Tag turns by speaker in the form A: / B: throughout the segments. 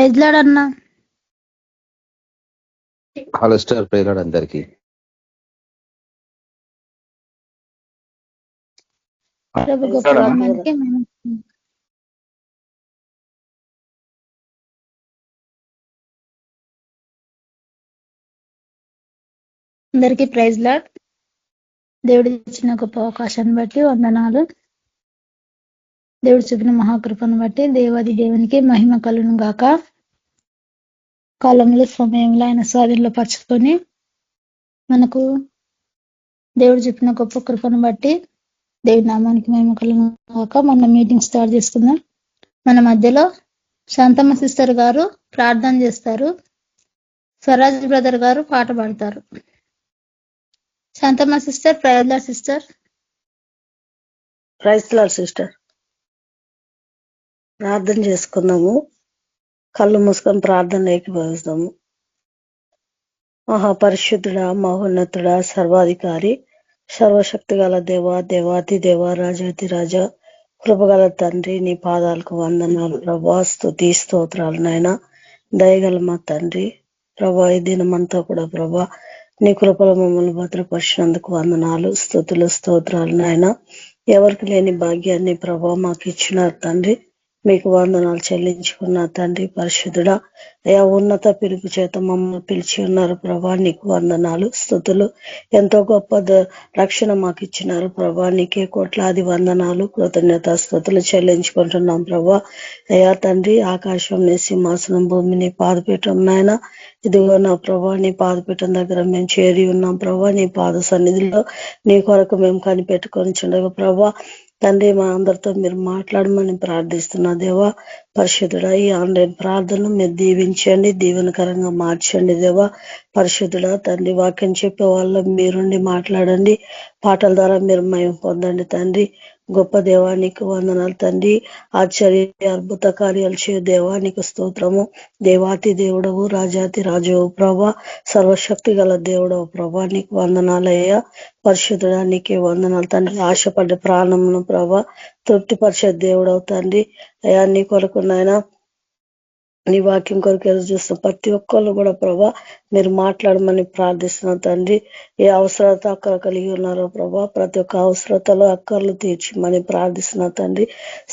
A: Praise lord అన్న.
B: Hello star, praise lord అందరికి.
A: ప్రభు గొప్ప నామానికి అందరికీ ప్రైజ్ లార్డ్. దేవుడు ఇచ్చిన గొప్ప అవకాశాన్ని బట్టి వందనాలు. దేవుడు చూపిన మహాకృపను బట్టి దేవాది దేవునికి మహిమ కలుగును గాక. కాలంలో సమయంలో ఆయన స్వాధీనంలో పరుచుకొని మనకు దేవుడు చెప్పిన గొప్ప కృపను బట్టి దేవుడి నామానికి మహిమ కలుగును గాక. మన మీటింగ్ స్టార్ట్ చేసుకుందాం. మన మధ్యలో శాంతమ్మ సిస్టర్ గారు ప్రార్థన చేస్తారు. స్వరాజ్ బ్రదర్ గారు పాట పాడతారు. Shanthamma sister, praise lord sister.
C: Praise lord sister. ప్రార్థన చేసుకున్నాము. కళ్ళు మూసుకొని ప్రార్థన ఏకీభవిస్తాము. మహాపరిశుద్ధుడా, మహోన్నతుడా, సర్వాధికారి, సర్వశక్తి గల దేవ, దేవాతి దేవ, రాజాతి రాజా, కృపగల తండ్రి, నీ పాదాలకు వందనాలు ప్రభా. స్తుతి స్తోత్రాలు నాయన. దయగల మా తండ్రి ప్రభా, ఈ దినమంతా కూడా ప్రభా నీ కృపలో మమ్మల్ని భద్రపరిచినందుకు వందనాలు, స్తుతులు స్తోత్రాలు నాయన. ఎవరికి లేని భాగ్యాన్ని ప్రభా మాకు ఇచ్చినారు తండ్రి. మీకు వందనాలు చెల్లించుకున్న తండ్రి పరిశుద్ధుడా. అయా ఉన్నత పిలుపు చేత మమ్మల్ని పిలిచి ఉన్నారు ప్రభా, నీకు వందనాలు స్తుతులు. ఎంతో గొప్ప రక్షణ మాకు ఇచ్చినారు ప్రభా, నీకే కోట్లాది వందనాలు కృతజ్ఞత స్తుతులు చెల్లించుకుంటున్నాం ప్రభా. అయా తండ్రి, ఆకాశం నీ సింహాసనం, భూమి నీ పాదపీఠం నాయన. ఇదిగో నా ప్రభా, నీ పాదపీఠం దగ్గర మేము చేరి ఉన్నాం ప్రభా. నీ పాద సన్నిధిలో నీ కొరకు మేము కనిపెట్టుకొని చుండగా ప్రభా తండ్రి, మా అందరితో మీరు మాట్లాడమని ప్రార్థిస్తున్నా దేవా. పరిశుద్ధుడా, ఈ ఆన్లైన్ ప్రార్థనలు మీరు దీవించండి, దీవెనకరంగా మార్చండి దేవా. పరిశుద్ధుడా తండ్రి, వాక్యం చెప్పే వాళ్ళ మీరుండి మాట్లాడండి. పాటల ద్వారా మీరు మయం పొందండి తండ్రి. గొప్ప దేవానికి వందనాలు తండ్రి. ఆశ్చర్య అద్భుత కార్యాలు చే దేవానికి స్తోత్రము. దేవాతి దేవుడవు, రాజాతి రాజువు ప్రభా, సర్వశక్తి గల దేవుడవు ప్రభా, నీకు వందనాలయ్యా. పరిశుద్ధుడా నీకే వందనాలు తండ్రి. ఆశపడ్డ ప్రాణమును ప్రభా తృప్తిపరిచే దేవుడవు తండ్రి. అయా నీ కొరకు నాయన, నీ వాక్యం కొరకు ఎదురు చూస్తున్న ప్రతి ఒక్కళ్ళు కూడా ప్రభా మీరు మాట్లాడమని ప్రార్థిస్తున్నా తండ్రి. ఏ అవసరత అక్కర కలిగి ఉన్నారో ప్రభా, ప్రతి ఒక్క అవసరతలో అక్కర్లు తీర్చమని ప్రార్థిస్తున్నా తండ్రి.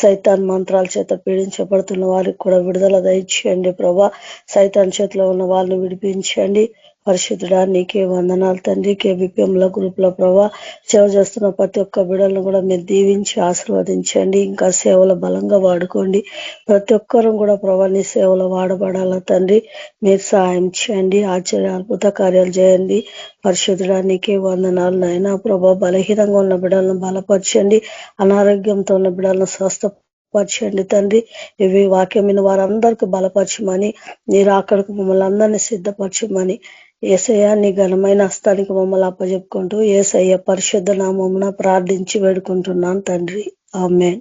C: సైతాన్ మంత్రాల చేత పీడించబడుతున్న వారికి కూడా విడుదల దయచేయండి ప్రభా. సైతాన్ చేతిలో ఉన్న వాళ్ళని విడిపించండి. పరిశుద్ధుడా నీకే వందనాలు తండ్రి. కేబిపిఎంల గ్రూప్లో ప్రభా సేవ చేస్తున్న ప్రతి ఒక్క బిడ్డలను కూడా మీరు దీవించి ఆశీర్వదించండి. ఇంకా సేవలు బలంగా వాడుకోండి. ప్రతి ఒక్కరూ కూడా ప్రభా నీ సేవలో వాడబడాల తండ్రి. మీరు సహాయం చేయండి. ఆశ్చర్య అద్భుత కార్యాలు చేయండి. పరిశుద్ధుడా నీకే వందనాలు నాయన. ప్రభా బలహీనంగా ఉన్న బిడ్డలను బలపరచండి. అనారోగ్యంతో ఉన్న బిడ్డలను స్వస్థపరచండి తండ్రి. ఇవి వాక్యమైన వారందరికీ బలపరచమని, మీరు అక్కడికి మమ్మల్ని అందరినీ సిద్ధపరచమని యేసయ్య నీ ఘనమైన హస్తానికి మమ్మల్ని అప్పచెప్పుకుంటూ యేసయ్య పరిశుద్ధ నామమున ప్రార్థించి వేడుకుంటున్నాను తండ్రి. ఆమేన్.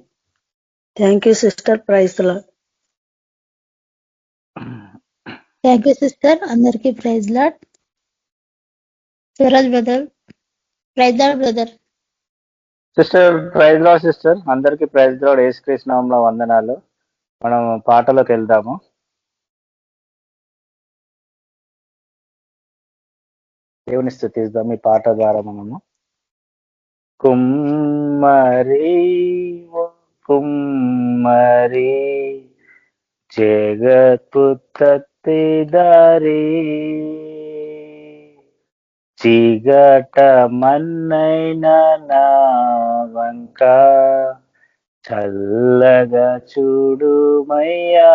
C: Thank you sister. Praise lord.
A: Thank you sister. అందరికీ praise lord. Swaraj brother, praise lord brother.
D: Sister, praise lord sister. అందరికీ ప్రైజ్ లార్డ్. యేసుక్రీస్తు నామములో వందనాలు. మనం పాటలోకి వెళ్దాము. దేవుని స్తుతిద్దాం ఈ పాట ద్వారా. మనము కుమ్మరి ఓ కుమ్మరి జగత్పుత్తిదారి చీగట మన్నైన నా వంక చల్లగా చూడుమయ్యా,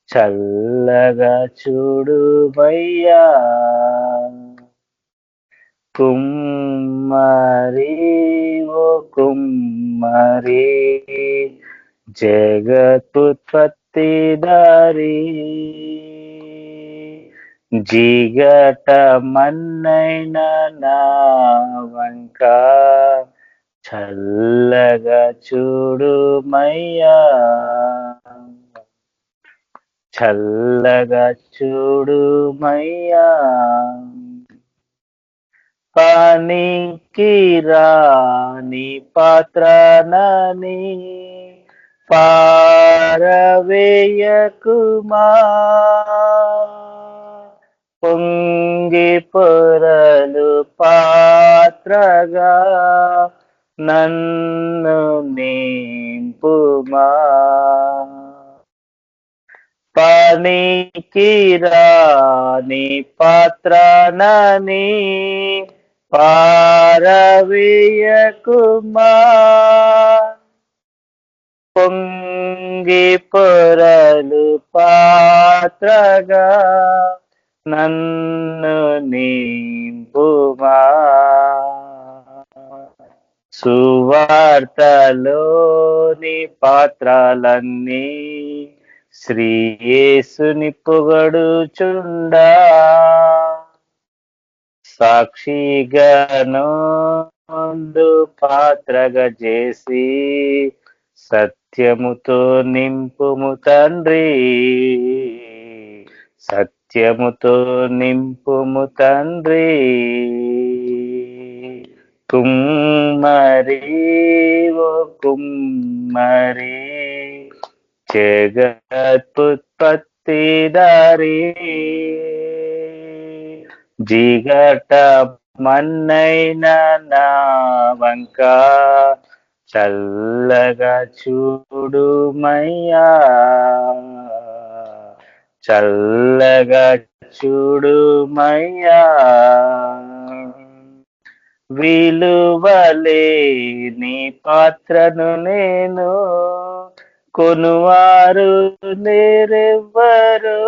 D: చల్లగా చూడుమయ్యా. కుమ్మరి ఓ కుమ్మరి జగత్పుత్తిదారి జిగట మన్నైన నా వంక చల్లగా చూడుమయ్యా, చల్లగా చూడుమయ్యా. పనికి రాని పాత్రనని పారవేయకుమా, పొంగి పొరలు పాత్రగా నన్ను నింపుమా. పనికిరాని పాత్రనని పారవేయకుమా, పొంగి పొరలు పాత్రగా నన్ను నింపుమా. సువార్తలోని పాత్రలన్నీ శ్రీ యేసుని పొగడుచుండా, సాక్షిగా నోందు పాత్రగా చేసి సత్యముతో నింపుము తండ్రి, సత్యముతో నింపుము తండ్రి. కుమ్మరి ఓ కుమ్మరి, జగత్పుత్పత్తిదారి, జిగట మన్నైన నా వంక చల్లగా చూడుమయ్యా, చల్లగా చూడుమయ్యా. విలువలేని పాత్రను నేను, కొనువారు లేరెవ్వరు,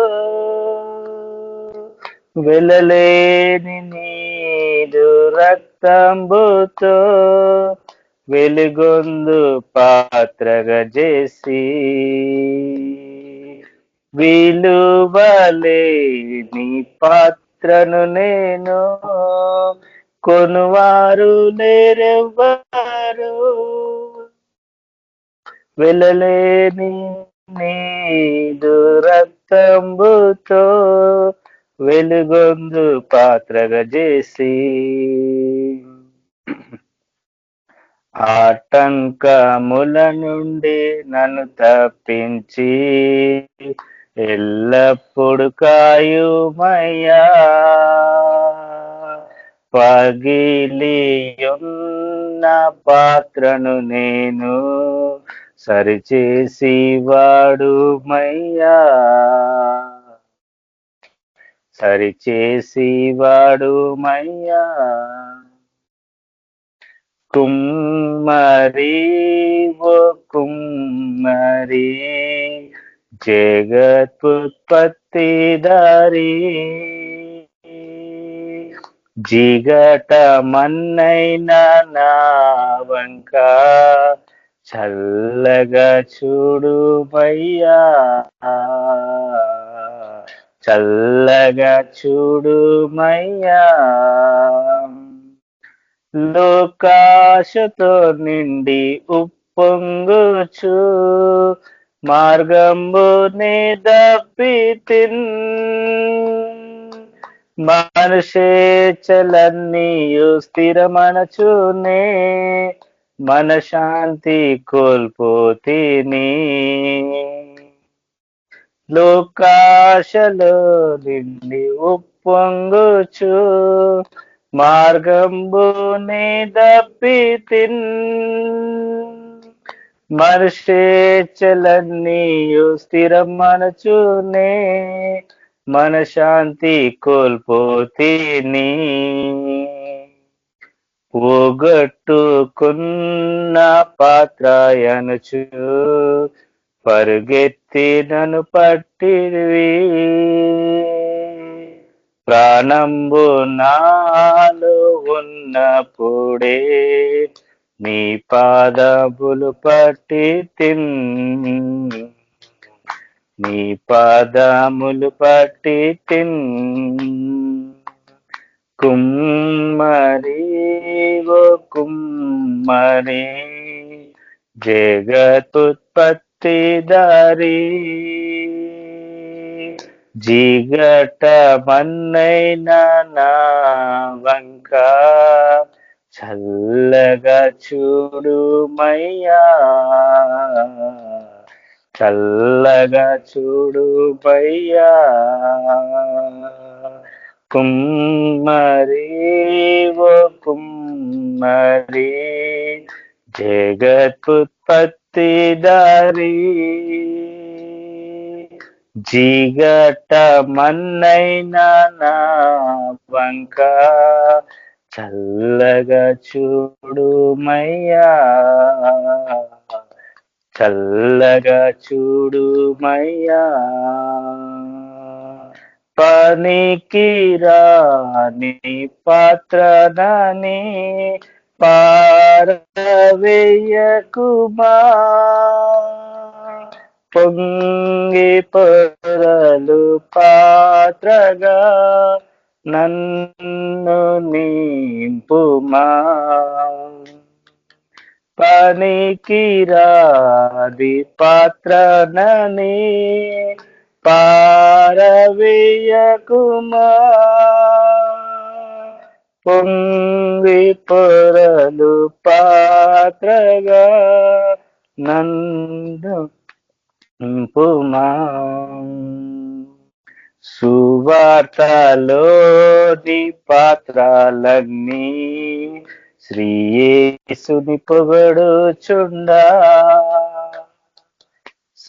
D: వెలలేని నీదు రక్తంబుతో వెలుగొందు పాత్రగా చేసి, విలువలేని పాత్రను నేను, కొనువారు లేరెవ్వరు, వెలలేని నీదు రక్తంబుతో వెలుగొందు పాత్రగా చేసి, ఆటంకముల నుండి నన్ను తప్పించి ఎల్లప్పుడు కాయుమయ్యా. పగిలియున్న పాత్రను నేను సరిచేసి వాడుమయ్యా, సరిచేసి వాడుమయ్యా. కుమ్మరి ఓ కుమ్మరి, జగత్పుత్పత్తిదారి, జిగట మన్నైన నా వంక చల్లగా చూడుమయ్యా, చల్లగా చూడుమయ్యా. లోకాశతో నిండి ఉప్పొంగుచు మార్గంబునే దప్పితిన్, మనషేచలన్నీయు స్థిరమనచునే మనశాంతి కోల్పోతిని. లోకాశలో నిండి ఉప్పొంగుచు మార్గంబునే దప్పితిన్, మనషేచలన్నీయు స్థిరమనచునే మనశాంతి కోల్పోతిని. పోగొట్టుకున్న పాత్రయనుచు పరుగెత్తి నన్ను పట్టివి, ప్రాణంబు నాలో ఉన్నప్పుడే నీ పాదములు పట్టి తిన్, నీ పాదములు పట్టి తిన్. కుమ్మరి ఓ కుమ్మరి, జగత్పుత్పత్తిదారి, జిగట మన్నైన నా వంక చల్లగా చూడుమయ్యా, చల్లగా చూడు బయ్యా కుమ్మరి ఓ కుమ్మరి జగత్పుత్పత్తిదారి జిగట మన్నైనా నా వంక చల్లగా చూడు మయ్యా చల్లగా చూడు మయ్యా పనికిరాని పాత్రనని పారవేయకుమా పొంగి పొరలు పాత్రగా నన్ను నింపుమా పనికిరాది పాత్రనని పారవేయకుమా పొంగి పొరలు పాత్రగా నన్ను నింపుమా సువార్తలోని పాత్రలన్నీ శ్రీయేసుని పొగడుచుండా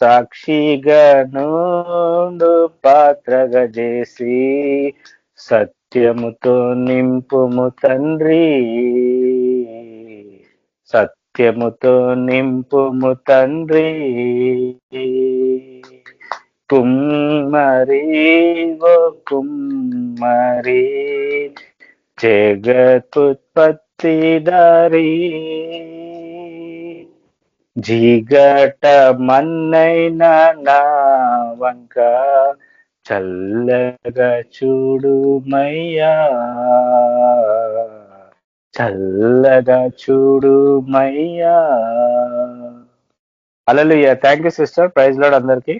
D: సాక్షిగా నుండు పాత్రగా చేసి సత్యముతో నింపుము తండ్రి సత్యముతో నింపుము తండ్రి కుమ్మరి ఓ కుమ్మరి జగత్పుత్పత్తిదారి జిగట మన్నైనా నా వంక చల్లగా చూడు మయ్యా చల్లగా చూడు మయ్యా. హల్లెలూయా. Thank you sister. Praise lord అందరికి.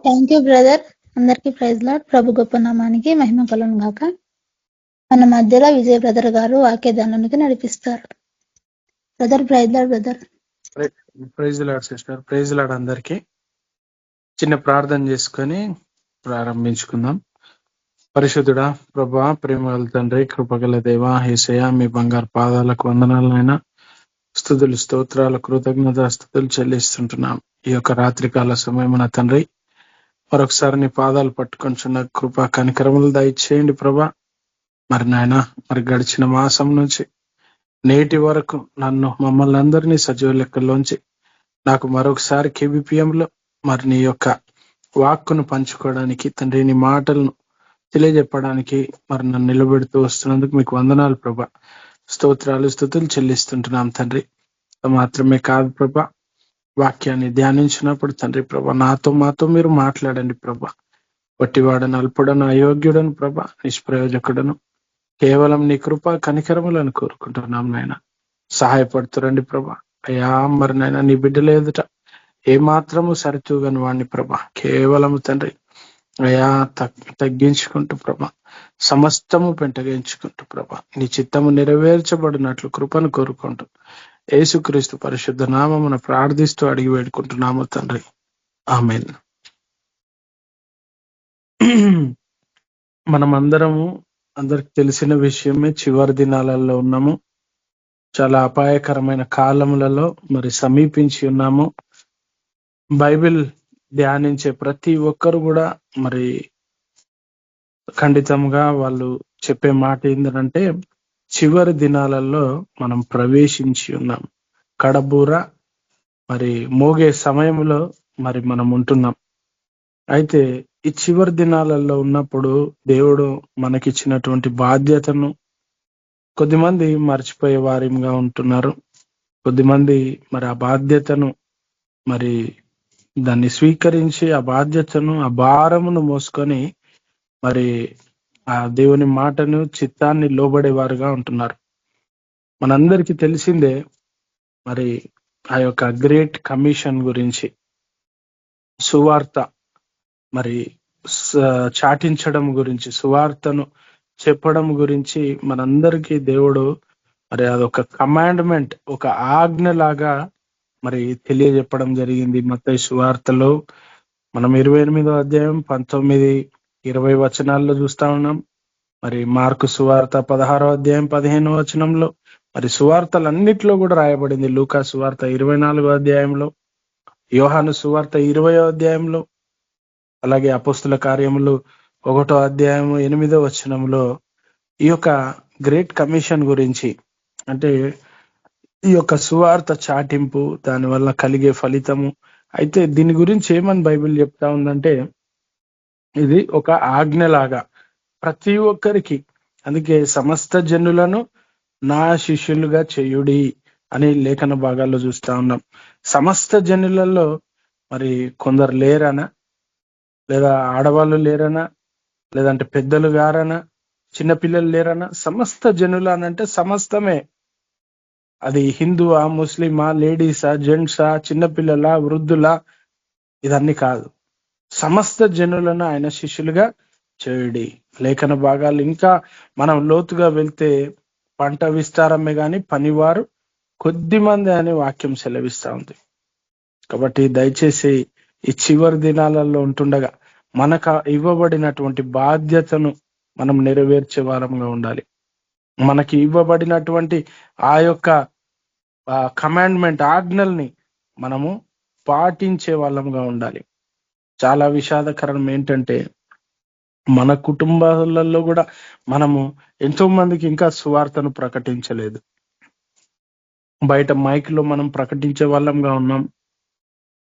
A: Thank you brother. అందరికీ ప్రైజ్ లార్డ్. ప్రభు గొప్ప నామానికి మహిమ కలుగును గాక. మన మధ్యలో విజయ్ బ్రదర్ గారు వాక్యదానానికి నడిపిస్తారు. Brother praise lord brother.
E: Praise lord sister. Praise lord అందరికి. చిన్న ప్రార్థన చేసుకొని ప్రారంభించుకుందాం. పరిశుద్ధుడా ప్రభా, ప్రేమగల తండ్రి, కృపగల దేవా, యేసయ్యా మీ బంగారు పాదాలకు వందనాలైనా స్తుతులు స్తోత్రాలు కృతజ్ఞత స్తుతులు చెల్లిస్తుంటున్నాం. ఈ యొక్క రాత్రికాల సమయమున తండ్రి మరొకసారి నీ పాదాలు పట్టుకొంచున్న కృప కనికరములు దయచేయండి ప్రభా. మరి నాయన మరి గడిచిన మాసం నుంచి నేటి వరకు నన్ను మమ్మల్ని అందరినీ సజీవ లెక్కల్లోంచి నాకు మరొకసారి KBPMలో మరి నీ యొక్క వాక్కును పంచుకోవడానికి తండ్రి నీ మాటలను తెలియజెప్పడానికి మరి నన్ను నిలబెడుతూ వస్తున్నందుకు మీకు వందనాలు ప్రభా. స్తోత్రాలు స్తుతులు చెల్లిస్తుంటున్నాం తండ్రి. మాత్రమే కాదు ప్రభా, వాక్యాన్ని ధ్యానించినప్పుడు తండ్రి ప్రభా నాతో మాతో మీరు మాట్లాడండి ప్రభా. వట్టివాడను అల్పుడను అయోగ్యుడను ప్రభా, నిష్ప్రయోజకుడను కేవలం నీ కృప కనికరములను కోరుకుంటున్నాం నాయన. సహాయపడుతురండి ప్రభా. అయ్యా మరి నాయన నీ బిడ్డల ఎదుట ఏమాత్రము సరితూగని వాడిని ప్రభా, కేవలము తండ్రి అయ్యా తగ్గించుకుంటూ ప్రభా, సమస్తము పెంటగించుకుంటూ ప్రభా నీ చిత్తము నెరవేర్చబడినట్లు కృపను కోరుకుంటూ యేసుక్రీస్తు పరిశుద్ధ నామమున ప్రార్థిస్తూ అడిగి వేడుకుంటున్నాము తండ్రి. ఆమేన్. మనమందరము అందరికి తెలిసిన విషయమే, చివరి దినాలలో ఉన్నాము. చాలా అపాయకరమైన కాలములలో మరి సమీపించి ఉన్నాము. బైబిల్ ధ్యానించే ప్రతి ఒక్కరు కూడా మరి ఖండితంగా వాళ్ళు చెప్పే మాట ఏంటంటే చివరి దినాలలో మనం ప్రవేశించి ఉన్నాం. కడబూర మరి మోగే సమయంలో మరి మనం ఉంటున్నాం. అయితే ఈ చివరి దినాలలో ఉన్నప్పుడు దేవుడు మనకిచ్చినటువంటి బాధ్యతను కొద్దిమంది మర్చిపోయే వారిగా ఉంటున్నారు. కొద్దిమంది మరి ఆ బాధ్యతను మరి దాన్ని స్వీకరించి ఆ బాధ్యతను ఆ భారమును మోసుకొని మరి ఆ దేవుని మాటను చిత్తాన్ని లోబడేవారుగా ఉంటున్నారు. మనందరికీ తెలిసిందే మరి ఆ యొక్క గ్రేట్ కమిషన్ గురించి, సువార్త మరి చాటించడం గురించి, సువార్తను చెప్పడం గురించి మనందరికీ దేవుడు మరి అదొక కమాండ్మెంట్, ఒక ఆజ్ఞ లాగా మరి తెలియజెప్పడం జరిగింది మత్తయి సువార్తలో. మనం 28వ అధ్యాయం 19, 20 వచనాల్లో చూస్తా ఉన్నాం. మరి మార్కు సువార్త 16వ అధ్యాయం 15వ వచనంలో, మరి సువార్తలన్నిట్లో కూడా రాయబడింది. లూకా సువార్త 24వ అధ్యాయంలో, యోహాను సువార్త 20వ అధ్యాయంలో, అలాగే అపోస్తుల కార్యములు 1వ అధ్యాయం 8వ వచనంలో ఈ యొక్క గ్రేట్ కమిషన్ గురించి, అంటే ఈ యొక్క సువార్త చాటింపు, దాని వల్ల కలిగే ఫలితము. అయితే దీని గురించి ఏమని బైబిల్ చెప్తా ఉందంటే, ఇది ఒక ఆజ్ఞలాగా ప్రతి ఒక్కరికి, అందుకే సమస్త జనులను నా శిష్యులుగా చేయుడి అని లేఖన భాగాల్లో చూస్తా ఉన్నాం. సమస్త జనులలో మరి కొందరు లేరనా, లేదా ఆడవాళ్ళు లేరనా, లేదంటే పెద్దలు గారనా, చిన్నపిల్లలు లేరనా, సమస్త జనులు అనంటే సమస్తమే. అది హిందువా, ముస్లిమా, లేడీసా, జెంట్సా, చిన్నపిల్లల, వృద్ధుల, ఇదన్నీ కాదు. సమస్త జనులను ఆయన శిష్యులుగా చేయుడి. లేఖన భాగాలు ఇంకా మనం లోతుగా వెళ్తే పంట విస్తారమే గాని పనివారు కొద్ది మంది అనే వాక్యం సెలవిస్తా ఉంది. కాబట్టి దయచేసి ఈ చివరి దినాలలో ఉంటుండగా మనకు ఇవ్వబడినటువంటి బాధ్యతను మనం నెరవేర్చే వారంగా ఉండాలి. మనకి ఇవ్వబడినటువంటి ఆ యొక్క కమాండ్మెంట్, ఆజ్ఞల్ని మనము పాటించే వాళ్ళంగా ఉండాలి. చాలా విషాదకరం ఏంటంటే, మన కుటుంబాలలో కూడా మనము ఎంతో మందికి ఇంకా సువార్తను ప్రకటించలేదు. బయట మైక్లో మనం ప్రకటించే వాళ్ళంగా ఉన్నాం.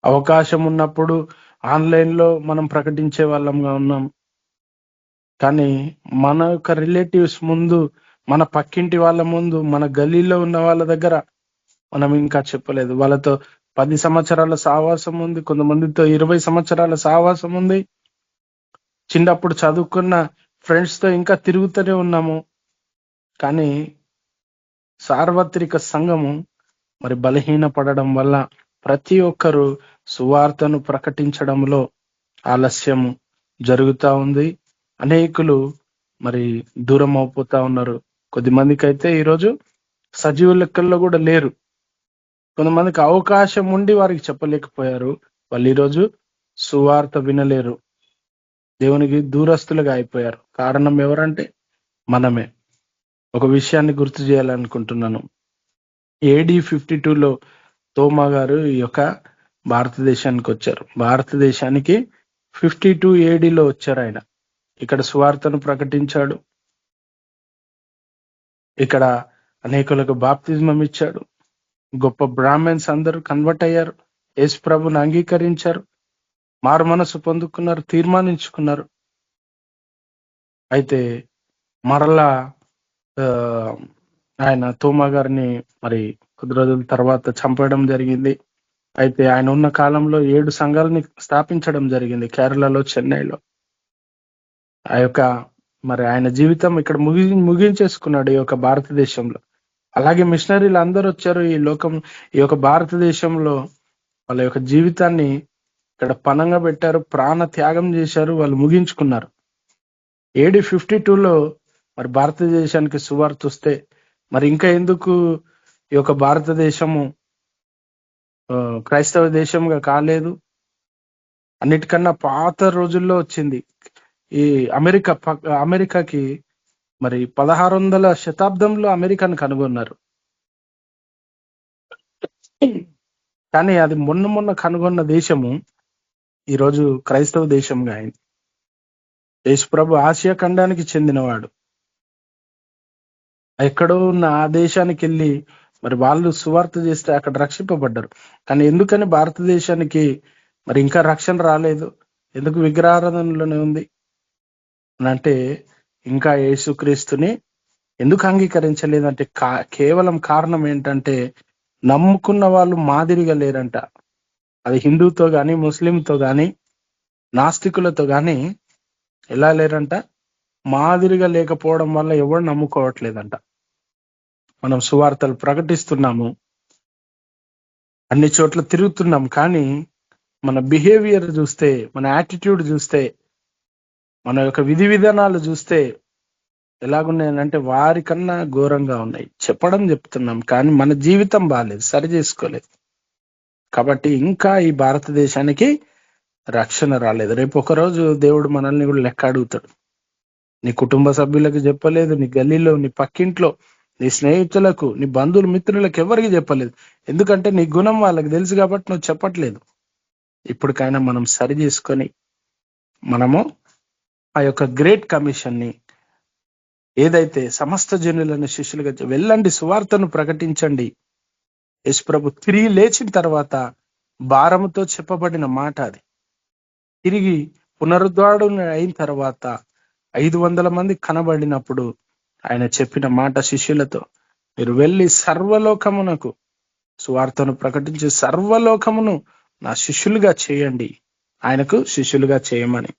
E: అవకాశం ఉన్నప్పుడు ఆన్లైన్లో మనం ప్రకటించే వాళ్ళంగా ఉన్నాం. కానీ మన యొక్క రిలేటివ్స్ ముందు, మన పక్కింటి వాళ్ళ ముందు, మన గలీలో ఉన్న వాళ్ళ దగ్గర మనం ఇంకా చెప్పలేదు. వాళ్ళతో 10 సంవత్సరాల సావాసం ఉంది, కొంతమందితో 20 సంవత్సరాల సావాసం ఉంది. చిన్నప్పుడు చదువుకున్న ఫ్రెండ్స్ తో ఇంకా తిరుగుతూనే ఉన్నాము. కానీ సార్వత్రిక సంఘము మరి బలహీన పడడం వల్ల ప్రతి ఒక్కరూ సువార్తను ప్రకటించడంలో ఆలస్యము జరుగుతూ ఉంది. అనేకులు మరి దూరం అయిపోతా ఉన్నారు. కొద్దిమందికి అయితే ఈరోజు సజీవ లెక్కల్లో కూడా లేరు. కొంతమందికి అవకాశం ఉండి వారికి చెప్పలేకపోయారు. వాళ్ళు ఈరోజు సువార్త వినలేరు, దేవునికి దూరస్తులుగా అయిపోయారు. కారణం ఎవరంటే మనమే. ఒక విషయాన్ని గుర్తు చేయాలనుకుంటున్నాను. AD 52లో తోమా గారు ఈ యొక్క భారతదేశానికి వచ్చారు. భారతదేశానికి 52 ADలో వచ్చారు ఆయన. ఇక్కడ సువార్తను ప్రకటించాడు. ఇక్కడ అనేకులకు బాప్తిజమం ఇచ్చాడు. గొప్ప బ్రాహ్మణ్స్ అందరూ కన్వర్ట్ అయ్యారు, యేసు ప్రభుని అంగీకరించారు, మారు మనసు పొందుకున్నారు, తీర్మానించుకున్నారు. అయితే మరలా ఆయన తోమా గారిని మరి కొద్ది రోజుల తర్వాత చంపడం జరిగింది. అయితే ఆయన ఉన్న కాలంలో 7 సంఘాలని స్థాపించడం జరిగింది కేరళలో, చెన్నైలో. ఆ యొక్క మరి ఆయన జీవితం ఇక్కడ ముగించేసుకున్నాడు ఈ యొక్క భారతదేశంలో. అలాగే మిషనరీలు అందరూ వచ్చారు ఈ యొక్క భారతదేశంలో. వాళ్ళ యొక్క జీవితాన్ని ఇక్కడ పనంగా పెట్టారు, ప్రాణ త్యాగం చేశారు, వాళ్ళు ముగించుకున్నారు. AD 52లో మరి భారతదేశానికి సువార్త వస్తే మరి ఇంకా ఎందుకు ఈ యొక్క భారతదేశము క్రైస్తవ దేశంగా కాలేదు? అన్నిటికన్నా పాత రోజుల్లో వచ్చింది. ఈ అమెరికాకి మరి 1600వ శతాబ్దంలో అమెరికాను కనుగొన్నారు. కానీ అది మొన్న కనుగొన్న దేశము ఈరోజు క్రైస్తవ దేశంగా అయింది. యేసు ప్రభు ఆసియా ఖండానికి చెందినవాడు. ఎక్కడో ఉన్న ఆ దేశానికి వెళ్ళి మరి వాళ్ళు సువార్త చేస్తే అక్కడ రక్షింపబడ్డారు. కానీ ఎందుకని భారతదేశానికి మరి ఇంకా రక్షణ రాలేదు? ఎందుకు విగ్రహారాధనలోనే ఉంది అంటే, ఇంకా యేసుక్రీస్తుని ఎందుకు అంగీకరించలేదంటే కేవలం కారణం ఏంటంటే, నమ్ముకున్న వాళ్ళు మాదిరిగా లేరంట. అది హిందూతో గాని, ముస్లింతో గాని, నాస్తికులతో గాని ఎలా లేరంట? మాదిరిగా లేకపోవడం వల్ల ఎవరు నమ్ముకోవట్లేదంట. మనం సువార్తలు ప్రకటిస్తున్నాము, అన్ని చోట్ల తిరుగుతున్నాం, కానీ మన బిహేవియర్ చూస్తే, మన యాటిట్యూడ్ చూస్తే, మన యొక్క విధి విధానాలు చూస్తే ఎలాగున్నాయంటే వారికన్నా ఘోరంగా ఉన్నాయి. చెప్తున్నాం కానీ మన జీవితం బాగాలేదు, సరి చేసుకోలేదు. కాబట్టి ఇంకా ఈ భారతదేశానికి రక్షణ రాలేదు. రేపు ఒకరోజు దేవుడు మనల్ని కూడా లెక్క అడుగుతాడు. నీ కుటుంబ సభ్యులకు చెప్పలేదు, నీ గల్లీలో, నీ పక్కింట్లో, నీ స్నేహితులకు, నీ బంధువులు, మిత్రులకు ఎవరికి చెప్పలేదు. ఎందుకంటే నీ గుణం వాళ్ళకి తెలుసు కాబట్టి నువ్వు చెప్పట్లేదు. ఇప్పటికైనా మనం సరి చేసుకొని మనము ఆ యొక్క గ్రేట్ కమిషన్ ని, ఏదైతే సమస్త జనులను శిష్యులుగా వెళ్ళండి, సువార్తను ప్రకటించండి. యేసు ప్రభు తిరిగి లేచిన తర్వాత భారముతో చెప్పబడిన మాట అది. తిరిగి పునరుద్ధారణ అయిన తర్వాత 500 మంది కనబడినప్పుడు ఆయన చెప్పిన మాట శిష్యులతో, మీరు వెళ్ళి సర్వలోకమునకు సువార్తను ప్రకటించి సర్వలోకమును నా శిష్యులుగా చేయండి, ఆయనకు శిష్యులుగా చేయమని.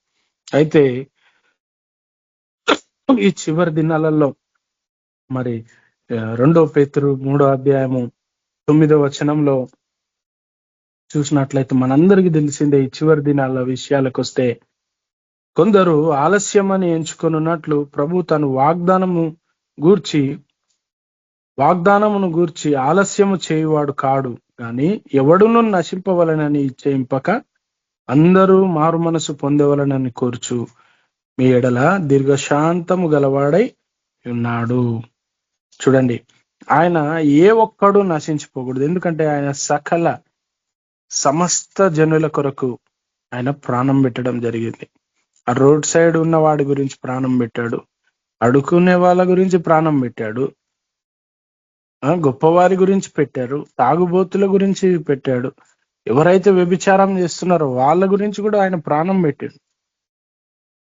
E: అయితే ఈ చివరి దినాలలో మరి 2 పేతురు 3వ అధ్యాయము 9వ వచనంలో చూసినట్లయితే మనందరికీ తెలిసిందే. ఈ చివరి దినాల విషయాలకు వస్తే, కొందరు ఆలస్యమని ఎంచుకొనున్నట్లు ప్రభు తను వాగ్దానమును గూర్చి ఆలస్యము చేయువాడు కాడు, కానీ ఎవడును నశింపవలనని ఇచ్చేయింపక అందరూ మారు మనసు పొందవలనని కోర్చు మీ ఎడల దీర్ఘశాంతము గలవాడై ఉన్నాడు. చూడండి, ఆయన ఏ ఒక్కడు నశించిపోకూడదు. ఎందుకంటే ఆయన సమస్త జనుల కొరకు ఆయన ప్రాణం పెట్టడం జరిగింది. ఆ రోడ్ సైడ్ ఉన్న వాడి గురించి ప్రాణం పెట్టాడు, అడుక్కునే వాళ్ళ గురించి ప్రాణం పెట్టాడు, గొప్పవారి గురించి పెట్టారు, తాగుబోతుల గురించి పెట్టాడు, ఎవరైతే వ్యభిచారం చేస్తున్నారో వాళ్ళ గురించి కూడా ఆయన ప్రాణం పెట్టాడు.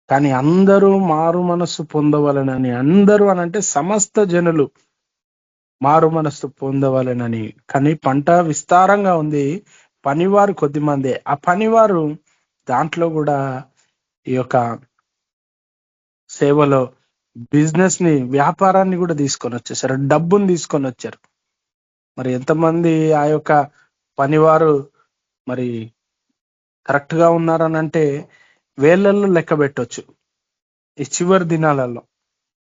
E: కానీ అందరూ మారు మనస్సు పొందవలనని, అందరూ అనంటే సమస్త జనులు మారు మనస్సు పొందవలనని. కానీ పంట విస్తారంగా ఉంది, పనివారు కొద్దిమందే. ఆ పనివారు దాంట్లో కూడా ఈ యొక్క సేవలో బిజినెస్ ని, వ్యాపారాన్ని కూడా తీసుకొని వచ్చేసారు, డబ్బుని తీసుకొని వచ్చారు. మరి ఎంతమంది ఆ యొక్క పనివారు మరి కరెక్ట్ గా ఉన్నారనంటే వేలల్లో లెక్క పెట్టొచ్చు. ఈ చివరి దినాలలో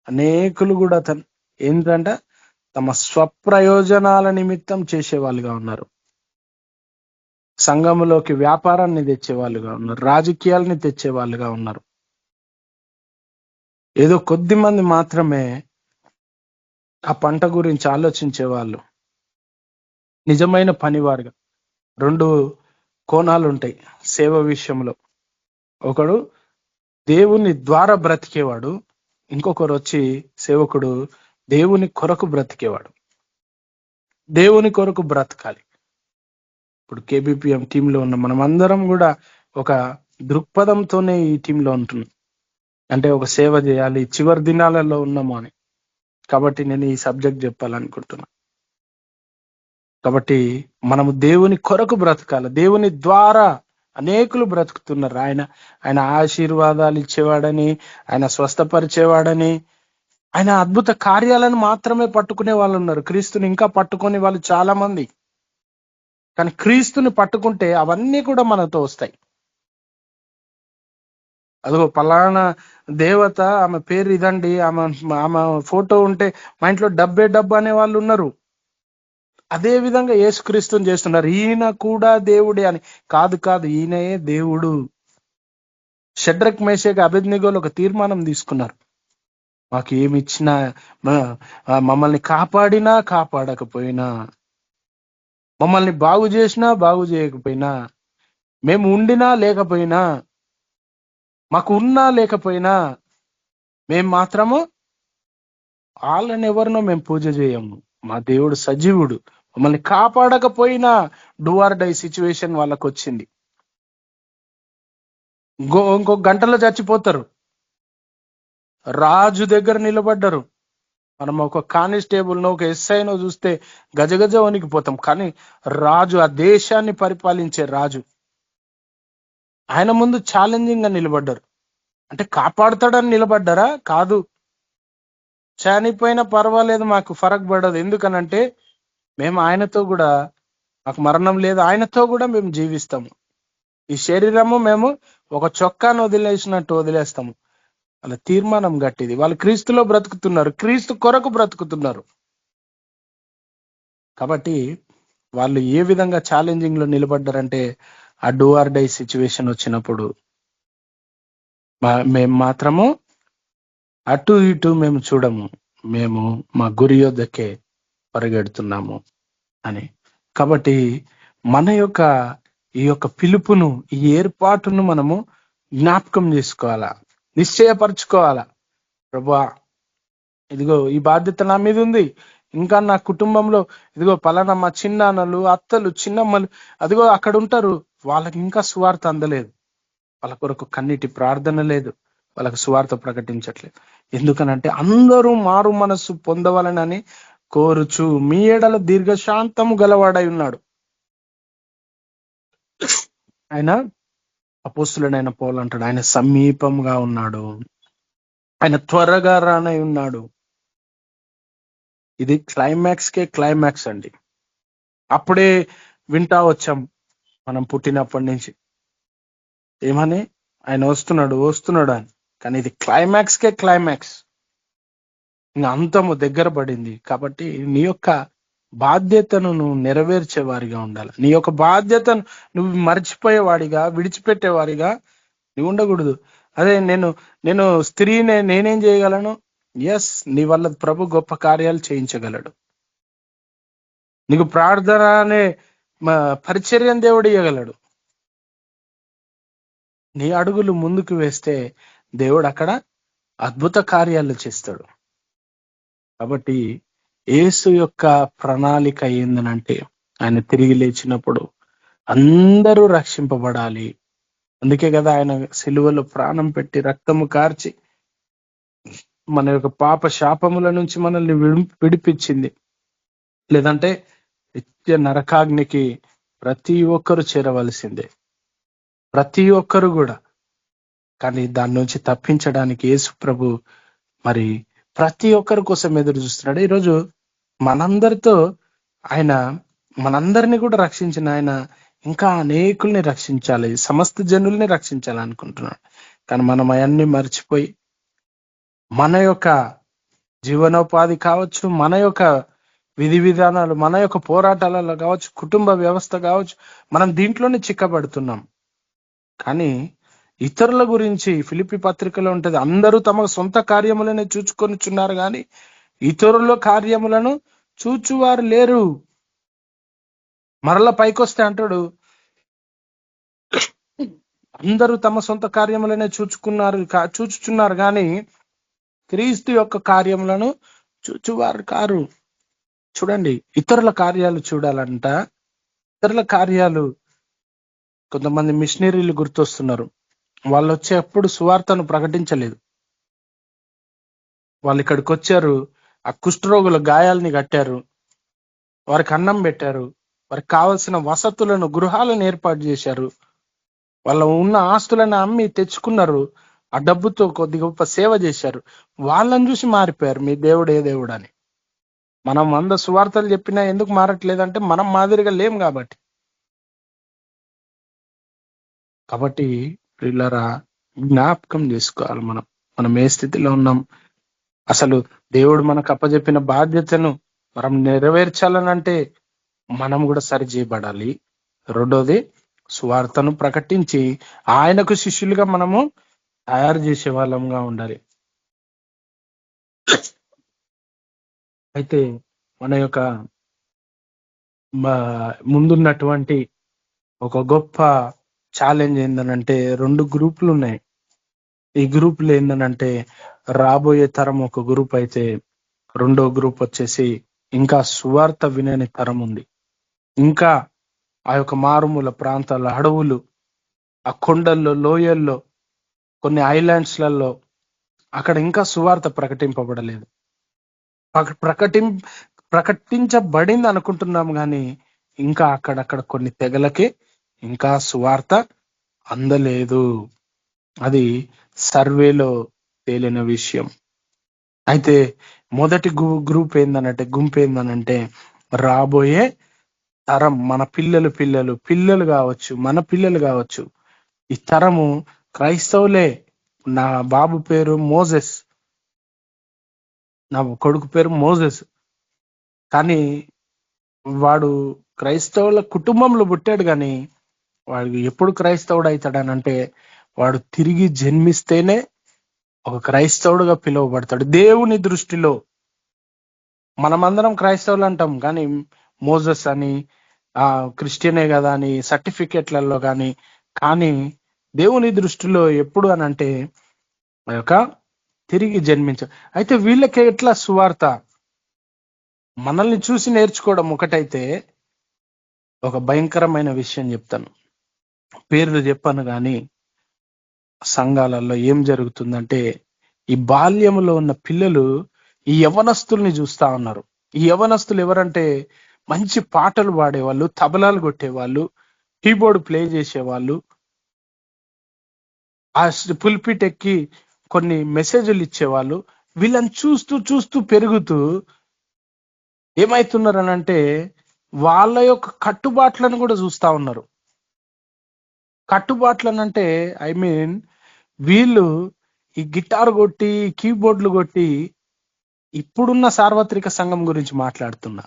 E: అనేకులు కూడా ఏంటంటే తమ స్వప్రయోజనాల నిమిత్తం చేసేవాళ్ళుగా ఉన్నారు, సంఘములోకి వ్యాపారాన్ని తెచ్చేవాళ్ళుగా ఉన్నారు, రాజకీయాలని తెచ్చేవాళ్ళుగా ఉన్నారు. ఏదో కొద్ది మంది మాత్రమే ఆ పంట గురించి ఆలోచించే వాళ్ళు, నిజమైన పనివారుగా. 2 కోణాలు ఉంటాయి సేవ విషయంలో. ఒకడు దేవుని ద్వారా బ్రతికేవాడు, ఇంకొకరు వచ్చి సేవకుడు దేవుని కొరకు బ్రతికేవాడు. దేవుని కొరకు బ్రతకాలి. ఇప్పుడు KBPM టీంలో ఉన్న మనం అందరం కూడా ఒక దృక్పథంతోనే ఈ టీంలో ఉంటున్నాం. అంటే ఒక సేవ చేయాలి, చివరి దినాలలో ఉన్నాము అని. కాబట్టి నేను ఈ సబ్జెక్ట్ చెప్పాలనుకుంటున్నా. కాబట్టి మనము దేవుని కొరకు బ్రతకాలి. దేవుని ద్వారా అనేకులు బ్రతుకుతున్నారు. ఆయన ఆశీర్వాదాలు ఇచ్చేవాడని, ఆయన స్వస్థపరిచేవాడని, ఆయన అద్భుత కార్యాలను మాత్రమే పట్టుకునే వాళ్ళు ఉన్నారు. క్రీస్తుని ఇంకా పట్టుకొని వాళ్ళు చాలా మంది. కానీ క్రీస్తుని పట్టుకుంటే అవన్నీ కూడా మనతో వస్తాయి. అదిగో పలానా దేవత, ఆమె పేరు ఇదండి, ఆమె ఫోటో ఉంటే మా ఇంట్లో డబ్బు అనే వాళ్ళు ఉన్నారు. అదే విధంగా యేసుక్రీస్తుని చేస్తున్నారు. ఈయన కూడా దేవుడే అని. కాదు, ఈయనయే దేవుడు. షడ్రక్ మేషక్ అబేద్నెగోలు ఒక తీర్మానం తీసుకున్నారు. మాకు ఏమి ఇచ్చినా, మమ్మల్ని కాపాడినా కాపాడకపోయినా, మమ్మల్ని బాగు చేసినా బాగు చేయకపోయినా, మేము ఉండినా లేకపోయినా, మాకు ఉన్నా లేకపోయినా, మేము మాత్రము వాళ్ళని ఎవరినో మేము పూజ చేయము. మా దేవుడు సజీవుడు. మమ్మల్ని కాపాడకపోయినా డూ ఆర్ డై సిచ్యువేషన్ వాళ్ళకు వచ్చింది. ఇంకో గంటలో చచ్చిపోతారు. రాజు దగ్గర నిలబడ్డారు. మనం ఒక కానిస్టేబుల్నో, ఒక ఎస్ఐనో చూస్తే గజగజ వణికిపోతాం. కానీ రాజు, ఆ దేశాన్ని పరిపాలించే రాజు, ఆయన ముందు ఛాలెంజింగ్ గా నిలబడ్డారు. అంటే కాపాడుతాడని నిలబడ్డారా? కాదు. చనిపోయినా పర్వాలేదు, మాకు ఫరక్ పడదు. ఎందుకనంటే మేము ఆయనతో కూడా, మాకు మరణం లేదు, ఆయనతో కూడా మేము జీవిస్తాము. ఈ శరీరము మేము ఒక చొక్కాను వదిలేసినట్టు వదిలేస్తాము. వాళ్ళ తీర్మానం గట్టిది. వాళ్ళు క్రీస్తులో బ్రతుకుతున్నారు, క్రీస్తు కొరకు బ్రతుకుతున్నారు. కాబట్టి వాళ్ళు ఏ విధంగా ఛాలెంజింగ్ లో నిలబడ్డారంటే, ఆ డూ ఆర్ డై సిచ్యువేషన్ వచ్చినప్పుడు మేము మాత్రము అటు ఇటు మేము చూడము, మేము మా గురి యొద్దకే పరిగెడుతున్నాము అని. కాబట్టి మన యొక్క ఈ యొక్క పిలుపును, ఈ ఏర్పాటును మనము జ్ఞాపకం చేసుకోవాలా, నిశ్చయపరచుకోవాలా. ప్రభువా, ఇదిగో ఈ బాధ్యత నా మీద ఉంది. ఇంకా నా కుటుంబంలో ఇదిగో పలానా మా చిన్నాన్నలు, అత్తలు, చిన్నమ్మలు అదిగో అక్కడ ఉంటారు, వాళ్ళకి ఇంకా సువార్త అందలేదు, వాళ్ళ కొరకు కన్నీటి ప్రార్థన లేదు, వాళ్ళకు సువార్త ప్రకటించట్లేదు. ఎందుకనంటే అందరూ మారు మనస్సు పొందవాలని కోరుచు మీ ఎడల దీర్ఘశాంతము గలవాడై ఉన్నాడు. ఆయన అపోస్తులుడైన పౌలు అంటాడు, ఆయన సమీపంగా ఉన్నాడు, ఆయన త్వరగా రానై ఉన్నాడు. ఇది క్లైమాక్స్ అండి. అప్పుడే వింటా వచ్చాం మనం పుట్టినప్పటి నుంచి ఏమని, ఆయన వస్తున్నాడు అని. కానీ ఇది క్లైమాక్స్. ఇంకా అంతము దగ్గర పడింది. కాబట్టి నీ యొక్క బాధ్యతను నువ్వు నెరవేర్చేవారిగా ఉండాలి. నీ యొక్క బాధ్యతను నువ్వు మర్చిపోయేవాడిగా, విడిచిపెట్టేవారిగా నువ్వు ఉండకూడదు. అదే నేను స్త్రీనే నేనేం చేయగలను? ఎస్, నీ వల్ల ప్రభు గొప్ప కార్యాలు చేయించగలడు. నీకు ప్రార్థన అనే పరిచర్యం దేవుడు ఇవ్వగలడు. నీ అడుగులు ముందుకు వేస్తే దేవుడు అక్కడ అద్భుత కార్యాలు చేస్తాడు. కాబట్టి యేసు యొక్క ప్రణాళిక ఏందనంటే, ఆయన తిరిగి లేచినప్పుడు అందరూ రక్షింపబడాలి. అందుకే కదా ఆయన సిలువలో ప్రాణం పెట్టి రక్తము కార్చి మన యొక్క పాప శాపముల నుంచి మనల్ని విడిపించింది. లేదంటే నిత్య నరకాగ్నికి ప్రతి ఒక్కరు చేరవలసిందే, ప్రతి ఒక్కరు కూడా. కానీ దాని నుంచి తప్పించడానికి యేసు ప్రభు మరి ప్రతి ఒక్కరి కోసం ఎదురు చూస్తున్నాడు. ఈరోజు మనందరితో ఆయన మనందరినీ కూడా రక్షించిన ఆయన ఇంకా అనేకుల్ని రక్షించాలి, సమస్త జనుల్ని రక్షించాలి అనుకుంటున్నాడు. కానీ మనం అవన్నీ మర్చిపోయి మన యొక్క జీవనోపాధి కావచ్చు, మన యొక్క విధి విధానాలు, మన యొక్క పోరాటాలలో కావచ్చు, కుటుంబ వ్యవస్థ కావచ్చు, మనం దీంట్లోనే చిక్కబడుతున్నాం. కానీ ఇతరుల గురించి ఫిలిప్పీ పత్రికలో ఉంటది, అందరూ తమ సొంత కార్యములనే చూచుకొనిచున్నారు కానీ ఇతరుల కార్యములను చూచువారు లేరు. మరలా పైకొస్తే అంటాడు, అందరూ తమ సొంత కార్యములనే చూచుచున్నారు కానీ క్రీస్తు యొక్క కార్యములను చూచువారు కారు. చూడండి, ఇతరుల కార్యాలు చూడాలంట. ఇతరుల కార్యాలు, కొంతమంది మిషనరీలు గుర్తొస్తున్నారు. వాళ్ళు వచ్చేప్పుడు సువార్తను ప్రకటించలేదు. వాళ్ళు ఇక్కడికి వచ్చారు, ఆ కుష్ఠరోగుల గాయాలని కట్టారు, వారికి అన్నం పెట్టారు, వారికి కావలసిన వసతులను, గృహాలను ఏర్పాటు చేశారు, వాళ్ళ ఉన్న ఆస్తులను అమ్మి తెచ్చుకున్నారు, ఆ డబ్బుతో కొద్ది గొప్ప సేవ చేశారు. వాళ్ళని చూసి మారిపోయారు, మీ దేవుడు ఏ దేవుడు అని. మనం 100 సువార్తలు చెప్పినా ఎందుకు మారట్లేదంటే మనం మాదిరిగా లేం కాబట్టి. కాబట్టి ప్రియులారా, జ్ఞాపకం చేసుకోవాలి మనం ఏ స్థితిలో ఉన్నాం. అసలు దేవుడు మనకు అప్పచెప్పిన బాధ్యతను మనం నెరవేర్చాలనంటే మనం కూడా సరి చేయబడాలి. రెండోది, సువార్తను ప్రకటించి ఆయనకు శిష్యులుగా మనము తయారు చేసే వాళ్ళంగా ఉండాలి. అయితే మన యొక్క ముందున్నటువంటి ఒక గొప్ప ఛాలెంజ్ ఏందనంటే, 2 గ్రూపులు ఉన్నాయి. ఈ గ్రూపులు ఏందనంటే, రాబోయే తరం ఒక గ్రూప్ అయితే, రెండో గ్రూప్ వచ్చేసి ఇంకా సువార్త వినని తరం ఉంది. ఇంకా ఆ యొక్క మారుమూల ప్రాంతాల అడవులు, ఆ కొండల్లో, లోయల్లో, కొన్ని ఐలాండ్స్లలో అక్కడ ఇంకా సువార్త ప్రకటింపబడలేదు. ప్రకటించబడింది అనుకుంటున్నాం కానీ ఇంకా అక్కడక్కడ కొన్ని తెగలకి ఇంకా సువార్త అందలేదు. అది సర్వేలో తేలిన విషయం. అయితే మొదటి గుంపు ఏందనంటే రాబోయే తరం, మన పిల్లలు కావచ్చు, మన పిల్లలు కావచ్చు, ఈ తరము క్రైస్తవులే. నా బాబు పేరు మోజెస్, నా కొడుకు పేరు మోజెస్. కానీ వాడు క్రైస్తవుల కుటుంబంలో పుట్టాడు, కానీ వాడు ఎప్పుడు క్రైస్తవుడు అవుతాడనంటే వాడు తిరిగి జన్మిస్తేనే ఒక క్రైస్తవుడుగా పిలువబడతాడు దేవుని దృష్టిలో. మనమందరం క్రైస్తవులు అంటాం, కానీ మోజెస్ అని క్రిస్టియనే కదా అని సర్టిఫికెట్లలో కానీ దేవుని దృష్టిలో ఎప్పుడు అని అంటే ఆ యొక్క తిరిగి జన్మించ. అయితే వీళ్ళకి ఎట్లా సువార్త? మనల్ని చూసి నేర్చుకోవడం ఒకటైతే, ఒక భయంకరమైన విషయం చెప్తాను, పేర్లు చెప్పాను కానీ సంఘాలలో ఏం జరుగుతుందంటే, ఈ బాల్యములో ఉన్న పిల్లలు ఈ యవనస్తుల్ని చూస్తా ఉన్నారు. ఈ యవనస్తులు ఎవరంటే మంచి పాటలు పాడేవాళ్ళు, తబలాలు కొట్టేవాళ్ళు, కీబోర్డ్ ప్లే చేసేవాళ్ళు, ఆ పుల్పిట్ ఎక్కి కొన్ని మెసేజ్లు ఇచ్చేవాళ్ళు. వీళ్ళని చూస్తూ చూస్తూ పెరుగుతూ ఏమైతున్నారనంటే వాళ్ళ యొక్క కట్టుబాట్లను కూడా చూస్తా ఉన్నారు. కట్టుబాట్లనంటే వీళ్ళు ఈ గిటార్ కొట్టి కీబోర్డ్లు కొట్టి, ఇప్పుడున్న సార్వత్రిక సంఘం గురించి మాట్లాడుతున్నా.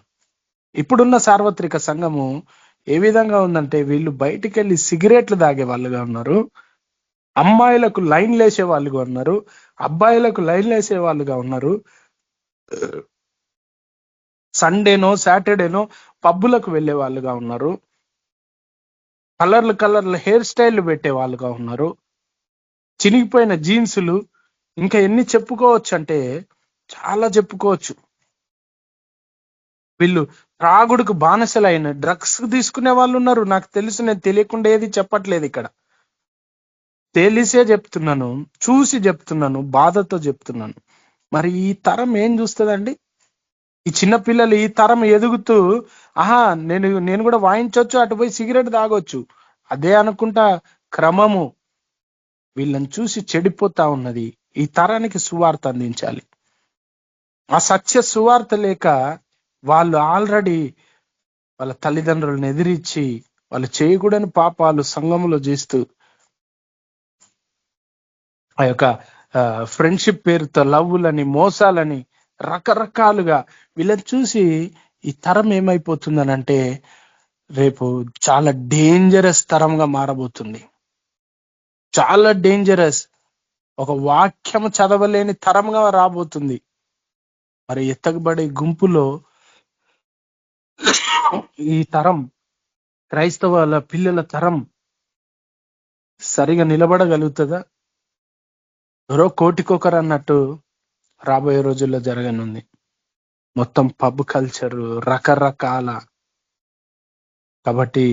E: ఇప్పుడున్న సార్వత్రిక సంఘము ఏ విధంగా ఉందంటే, వీళ్ళు బయటికి వెళ్ళి సిగరెట్లు తాగే వాళ్ళుగా ఉన్నారు, అమ్మాయిలకు లైన్లు వేసే వాళ్ళుగా ఉన్నారు, అబ్బాయిలకు లైన్లు వేసే వాళ్ళుగా ఉన్నారు. సండేనో సాటర్డేనో పబ్బులకు వెళ్ళే వాళ్ళుగా ఉన్నారు, కలర్ల హెయిర్ స్టైల్ పెట్టే వాళ్ళుగా ఉన్నారు, చినిగిపోయిన జీన్సులు, ఇంకా ఎన్ని చెప్పుకోవచ్చు అంటే చాలా చెప్పుకోవచ్చు. వీళ్ళు త్రాగుడుకు బానిసలైన డ్రగ్స్ తీసుకునే వాళ్ళు ఉన్నారు. నాకు తెలుసు, నేను తెలియకుండా ఏది చెప్పట్లేదు ఇక్కడ, తెలిసే చెప్తున్నాను, చూసి చెప్తున్నాను, బాధతో చెప్తున్నాను. మరి ఈ తరం ఏం చూస్తుందండి? ఈ చిన్నపిల్లలు ఈ తరం ఎదుగుతూ నేను కూడా వాయించవచ్చు, అటు పోయి సిగరెట్ తాగొచ్చు, అదే అనుకుంటా క్రమము వీళ్ళని చూసి చెడిపోతా ఉన్నది. ఈ తరానికి సువార్త అందించాలి. ఆ సత్య సువార్త లేక వాళ్ళు ఆల్రెడీ వాళ్ళ తల్లిదండ్రులను ఎదిరించి వాళ్ళు చేయకూడని పాపాలు సంఘములో చేస్తూ ఆ యొక్క ఫ్రెండ్షిప్ పేరుతో లవ్వులని, మోసాలని, రకరకాలుగా వీళ్ళని చూసి ఈ తరం ఏమైపోతుందనంటే రేపు చాలా డేంజరస్ తరంగా మారబోతుంది. చాలా డేంజరస్, ఒక వాక్యం చదవలేని తరంగా రాబోతుంది. మరి ఎత్తగబడే గుంపులో ఈ తరం, క్రైస్తవాల పిల్లల తరం సరిగా నిలబడగలుగుతుందా? ఎవరో కోటికొకరు అన్నట్టు రాబోయే రోజుల్లో జరగనుంది. మొత్తం పబ్ కల్చరు, రకరకాల. కాబట్టి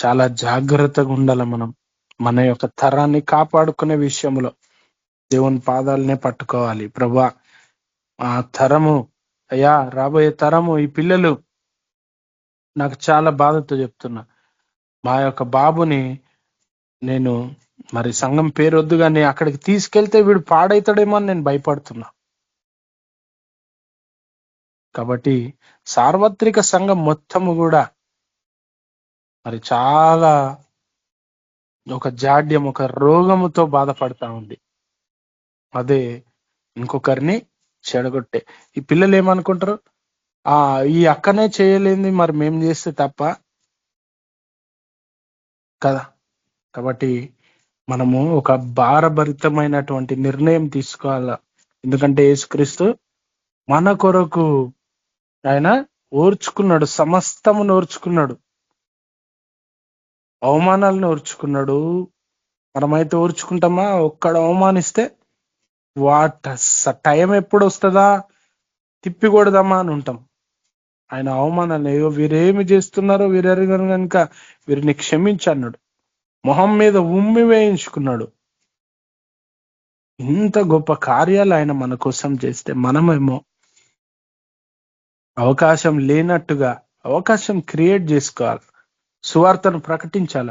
E: చాలా జాగ్రత్తగా ఉండాలి మనం. మన యొక్క తరాన్ని కాపాడుకునే విషయంలో దేవుని పాదాలనే పట్టుకోవాలి. ప్రభువా, ఆ తరము అయ్యా, రాబోయే తరము, ఈ పిల్లలు, నాకు చాలా బాధతో చెప్తున్నా, మా యొక్క బాబుని నేను మరి సంఘం పేరు వద్దు కానీ అక్కడికి తీసుకెళ్తే వీడు పాడైతాడేమో అని నేను భయపడుతున్నా. కాబట్టి సార్వత్రిక సంఘం మొత్తము కూడా మరి చాలా ఒక జాడ్యం, ఒక రోగముతో బాధపడతా ఉంది. అదే ఇంకొకరిని చెడగొట్టే. ఈ పిల్లలు ఏమనుకుంటారు, ఈ అక్కనే చేయలేంది, మరి మేం చేస్తే తప్ప కదా. కాబట్టి మనము ఒక భారభరితమైనటువంటి నిర్ణయం తీసుకోవాల. ఎందుకంటే యేసుక్రీస్తు మన కొరకు ఆయన ఓర్చుకున్నాడు, సమస్తమును ఓర్చుకున్నాడు, అవమానాలను ఓర్చుకున్నాడు. మనమైతే ఓర్చుకుంటామా? ఒక్కడు అవమానిస్తే టైం ఎప్పుడు వస్తుందా తిప్పి కొడదామా అని ఉంటాం. ఆయన అవమానాలు, వీరేమి చేస్తున్నారో వీరెరగను కనుక వీరిని క్షమించన్నాడు, మొహం మీద ఉమ్మి వేయించుకున్నాడు. ఇంత గొప్ప కార్యాలు ఆయన మన కోసం చేస్తే మనమేమో అవకాశం లేనట్టుగా అవకాశం క్రియేట్ చేసుకోవాలి, సువార్తను ప్రకటించాల.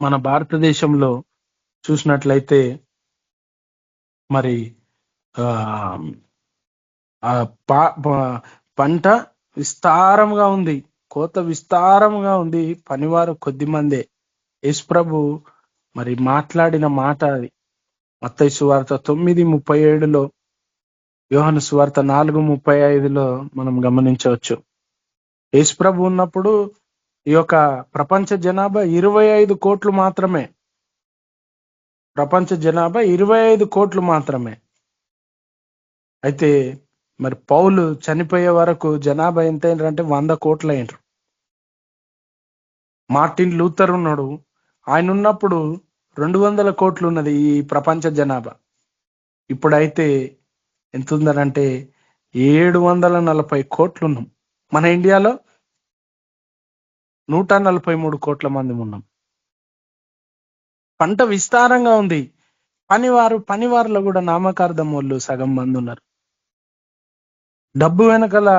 E: మన భారతదేశంలో చూసినట్లయితే మరి పంట విస్తారంగా ఉంది, కోత విస్తారంగా ఉంది, పనివారు కొద్ది మందే. యేసుప్రభు మరి మాట్లాడిన మాట అది. మత్తయి సువార్త 9:37, యోహాను సువార్త 4:35 మనం గమనించవచ్చు. యేసుప్రభు ఉన్నప్పుడు ఈ యొక్క ప్రపంచ జనాభా 25 కోట్లు మాత్రమే. ప్రపంచ జనాభా 25 కోట్లు మాత్రమే. అయితే మరి పౌలు చనిపోయే వరకు జనాభా ఎంత అయిందంటే 100 కోట్లు అయినరు. మార్టిన్ లూథర్ ఉన్నాడు, ఆయన ఉన్నప్పుడు 200 కోట్లు ఉన్నది ఈ ప్రపంచ జనాభా. ఇప్పుడైతే ఎంత ఉందనంటే 740 కోట్లు ఉన్నాం. మన ఇండియాలో 143 కోట్ల మంది ఉన్నాం. పంట విస్తారంగా ఉంది. పనివారులో కూడా నామకార్థం వాళ్ళు సగం మంది ఉన్నారు. డబ్బు వెనకాల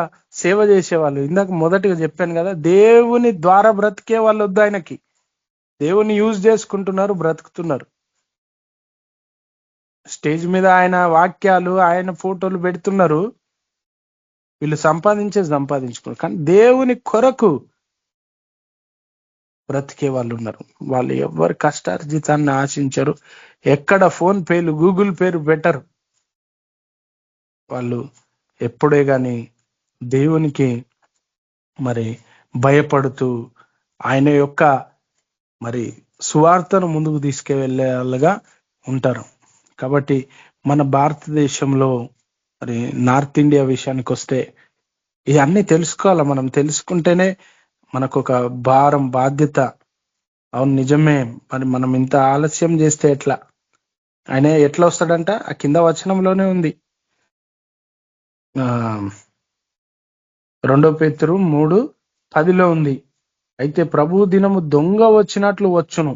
E: సేవ చేసేవాళ్ళు, ఇందాక మొదటిగా చెప్పాను కదా, దేవుని ద్వారా బ్రతికే వాళ్ళు వద్దు ఆయనకి. దేవుని యూజ్ చేసుకుంటున్నారు, బ్రతుకుతున్నారు. స్టేజ్ మీద ఆయన వాక్యాలు, ఆయన ఫోటోలు పెడుతున్నారు. వీళ్ళు సంపాదించుకున్నారు. కానీ దేవుని కొరకు బ్రతికే వాళ్ళు ఉన్నారు. వాళ్ళు ఎవరు కష్టార్జితాన్ని ఆశించరు. ఎక్కడ ఫోన్ పేలు, గూగుల్ పేరు పెట్టరు. వాళ్ళు ఎప్పుడే గాని దేవునికి మరి భయపడుతూ ఆయన యొక్క మరి సువార్తను ముందుకు తీసుకువెళ్ళే వాళ్ళుగా ఉంటారు. కాబట్టి మన భారతదేశంలో మరి నార్త్ ఇండియా విషయానికి వస్తే ఇవన్నీ తెలుసుకోవాలి. మనం తెలుసుకుంటేనే మనకు ఒక భారం, బాధ్యత. అవును, నిజమే. మరి మనం ఇంత ఆలస్యం చేస్తే ఎట్లా? ఆయన ఎట్లా వస్తాడంట? ఆ కింద వచనంలోనే ఉంది. 2 పేతురు 3:10 ఉంది. అయితే ప్రభు దినము దొంగ వచ్చినట్లు వచ్చును.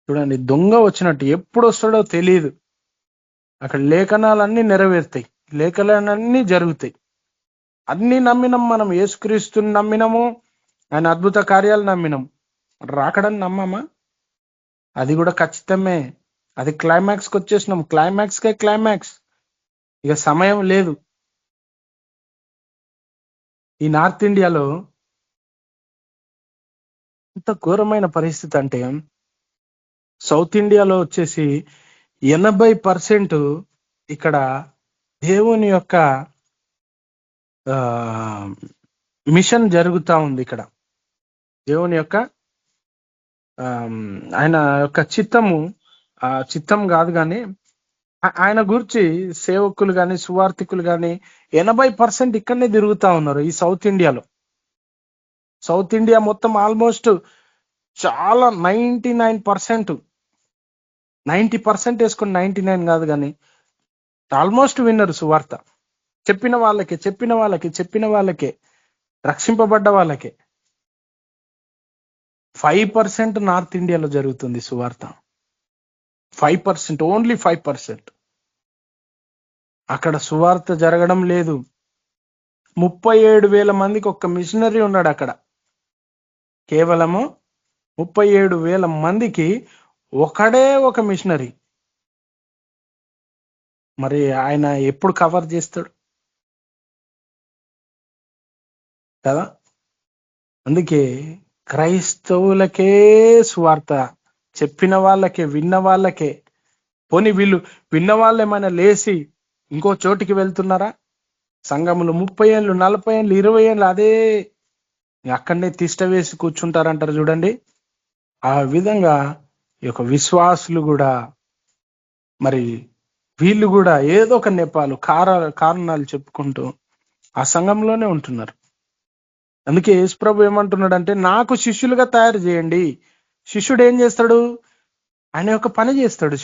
E: చూడండి, దొంగ వచ్చినట్టు. ఎప్పుడు వస్తాడో తెలియదు. అక్కడ లేఖనాలన్నీ నెరవేరుతాయి, లేఖనాలన్నీ జరుగుతాయి. అన్ని నమ్మినాం మనం. యేసుక్రీస్తుని నమ్మినాము, ఆయన అద్భుత కార్యాలు నమ్మినాం. రాకడని నమ్మమా? అది కూడా ఖచ్చితమే. అది క్లైమాక్స్కి వచ్చేసినాం. క్లైమాక్స్. ఇక సమయం లేదు. ఈ నార్త్ ఇండియాలో ఎంత ఘోరమైన పరిస్థితి అంటే, సౌత్ ఇండియాలో వచ్చేసి 80% ఇక్కడ దేవుని యొక్క మిషన్ జరుగుతూ ఉంది. ఇక్కడ దేవుని యొక్క ఆయన యొక్క చిత్తం కాదు కానీ ఆయన గురించి సేవకులు కానీ సువార్థికులు కానీ 80% ఇక్కడనే తిరుగుతూ ఉన్నారు ఈ సౌత్ ఇండియాలో. సౌత్ ఇండియా మొత్తం ఆల్మోస్ట్ చాలా 99%, 90% వేసుకుని 99 కాదు కానీ ఆల్మోస్ట్ విన్నరు సువార్త. చెప్పిన వాళ్ళకే రక్షింపబడ్డ వాళ్ళకే. 5% నార్త్ ఇండియాలో జరుగుతుంది సువార్త. 5%, ఓన్లీ 5%. అక్కడ సువార్త జరగడం లేదు. 37,000 మందికి ఒక్క మిషనరీ ఉన్నాడు అక్కడ. కేవలము 37,000 మందికి ఒకడే ఒక మిషనరీ. మరి ఆయన ఎప్పుడు కవర్ చేస్తాడు కదా? అందుకే క్రైస్తవులకే సువార్త, చెప్పిన వాళ్ళకే, విన్న వాళ్ళకే. పోనీ వీళ్ళు విన్న వాళ్ళు ఏమైనా లేచి ఇంకో చోటికి వెళ్తున్నారా? సంఘములు 30 ఏళ్ళు, 40 ఏళ్ళు, 20 ఏళ్ళు అదే అక్కడనే తిష్ట వేసి కూర్చుంటారంటారు చూడండి. ఆ విధంగా ఈ యొక్క విశ్వాసులు కూడా మరి వీళ్ళు కూడా ఏదో ఒక నెపాలు, కారణాలు చెప్పుకుంటూ ఆ సంఘంలోనే ఉంటున్నారు. అందుకే యేసుప్రభు ఏమంటున్నాడంటే, నాకు శిష్యులుగా తయారు చేయండి. శిష్యుడు ఏం చేస్తాడు? ఆయన యొక్క పని చేస్తాడు.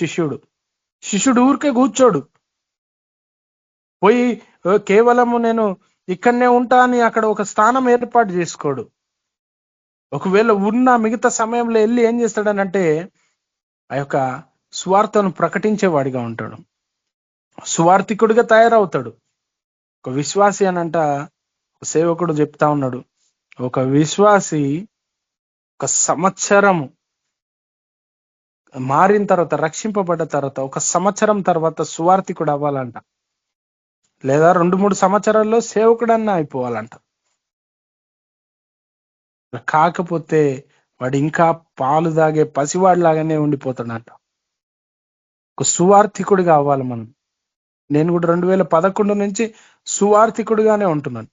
E: శిష్యుడు ఊరికే కూర్చోడు. పోయి కేవలము నేను ఇక్కడనే ఉంటా అని అక్కడ ఒక స్థానం ఏర్పాటు చేసుకోడు. ఒకవేళ ఉన్న మిగతా సమయంలో వెళ్ళి ఏం చేస్తాడనంటే ఆ యొక్క సువార్తను ప్రకటించేవాడిగా ఉంటాడు. సువార్థికుడిగా తయారవుతాడు. ఒక విశ్వాసి అనంట సేవకుడు చెప్తా ఉన్నాడు, ఒక విశ్వాసి 1 సంవత్సరం మారిన తర్వాత, రక్షింపబడ్డ తర్వాత 1 సంవత్సరం తర్వాత సువార్థికుడు అవ్వాలంట. లేదా 2-3 సంవత్సరాల్లో సేవకుడన్నా అయిపోవాలంట. కాకపోతే వాడు ఇంకా పాలు తాగే పసివాడిలాగానే ఉండిపోతాడంట. ఒక సువార్థికుడిగా అవ్వాలి మనం. నేను కూడా 2011 నుంచి సువార్థికుడిగానే ఉంటున్నాను.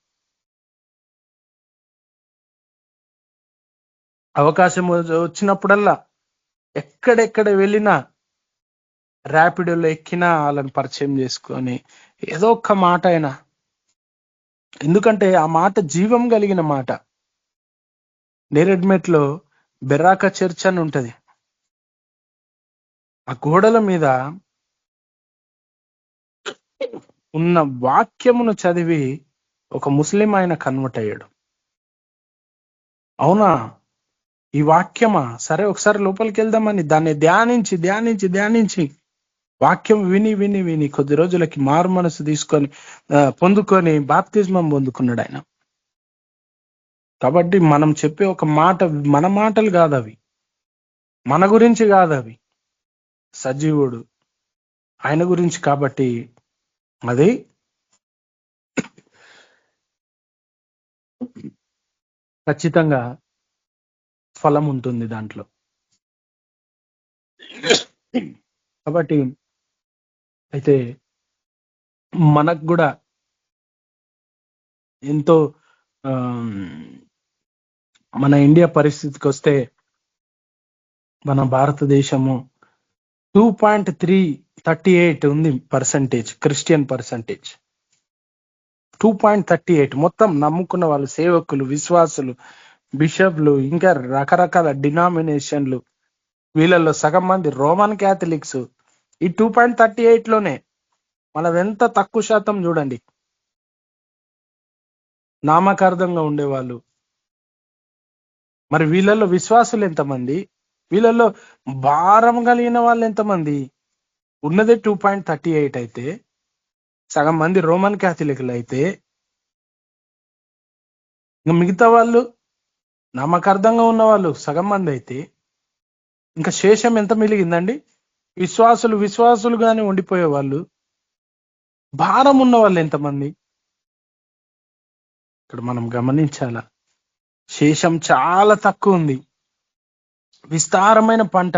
E: అవకాశం వచ్చినప్పుడల్లా ఎక్కడెక్కడ వెళ్ళినా ర్యాపిడోలో ఎక్కినా వాళ్ళని పరిచయం చేసుకొని ఏదో ఒక్క మాట అయినా, ఎందుకంటే ఆ మాట జీవం కలిగిన మాట. నేరెడ్మెట్లో బెరాక చర్చ్ అని ఉంటది. ఆ గోడల మీద ఉన్న వాక్యమును చదివి ఒక ముస్లిం ఆయన కన్వర్ట్ అయ్యాడు. అవునా, ఈ వాక్యమా, సరే ఒకసారి లోపలికి వెళ్దామని దాన్ని ధ్యానించి ధ్యానించి ధ్యానించి వాక్యం విని విని విని కొద్ది రోజులకి మారు మనసు తీసుకొని పొందుకొని బాప్తిజమం పొందుకున్నాడు ఆయన. కాబట్టి మనం చెప్పే ఒక మాట మన మాటలు కాదు అవి, మన గురించి కాదు అవి, సజీవుడు ఆయన గురించి. కాబట్టి అది ఖచ్చితంగా ఫలం ఉంటుంది దాంట్లో. కాబట్టి అయితే మనకు కూడా ఎంతో మన ఇండియా పరిస్థితికి వస్తే మన భారతదేశము 2.338 ఉంది పర్సంటేజ్, క్రిస్టియన్ పర్సంటేజ్ 2.38. మొత్తం నమ్ముకున్న వాళ్ళు, సేవకులు, విశ్వాసులు, బిషప్లు, ఇంకా రకరకాల డినామినేషన్లు, వీళ్ళల్లో సగం మంది రోమన్ క్యాథలిక్స్. ఈ 2.38లోనే మనదెంత తక్కువ శాతం చూడండి. నామకార్థంగా ఉండేవాళ్ళు. మరి వీళ్ళల్లో విశ్వాసులు ఎంతమంది, వీళ్ళల్లో భారం కలిగిన వాళ్ళు ఎంతమంది? ఉన్నదే 2.38 అయితే సగం మంది రోమన్ క్యాథలిక్లు అయితే ఇంకా మిగతా వాళ్ళు నామకార్థంగా ఉన్న వాళ్ళు సగం మంది అయితే ఇంకా శేషం ఎంత మిలిగిందండి? విశ్వాసులుగానే ఉండిపోయే వాళ్ళు, భారం ఉన్న వాళ్ళు ఎంతమంది? ఇక్కడ మనం గమనించాల, శేషం చాలా తక్కువ ఉంది. విస్తారమైన పంట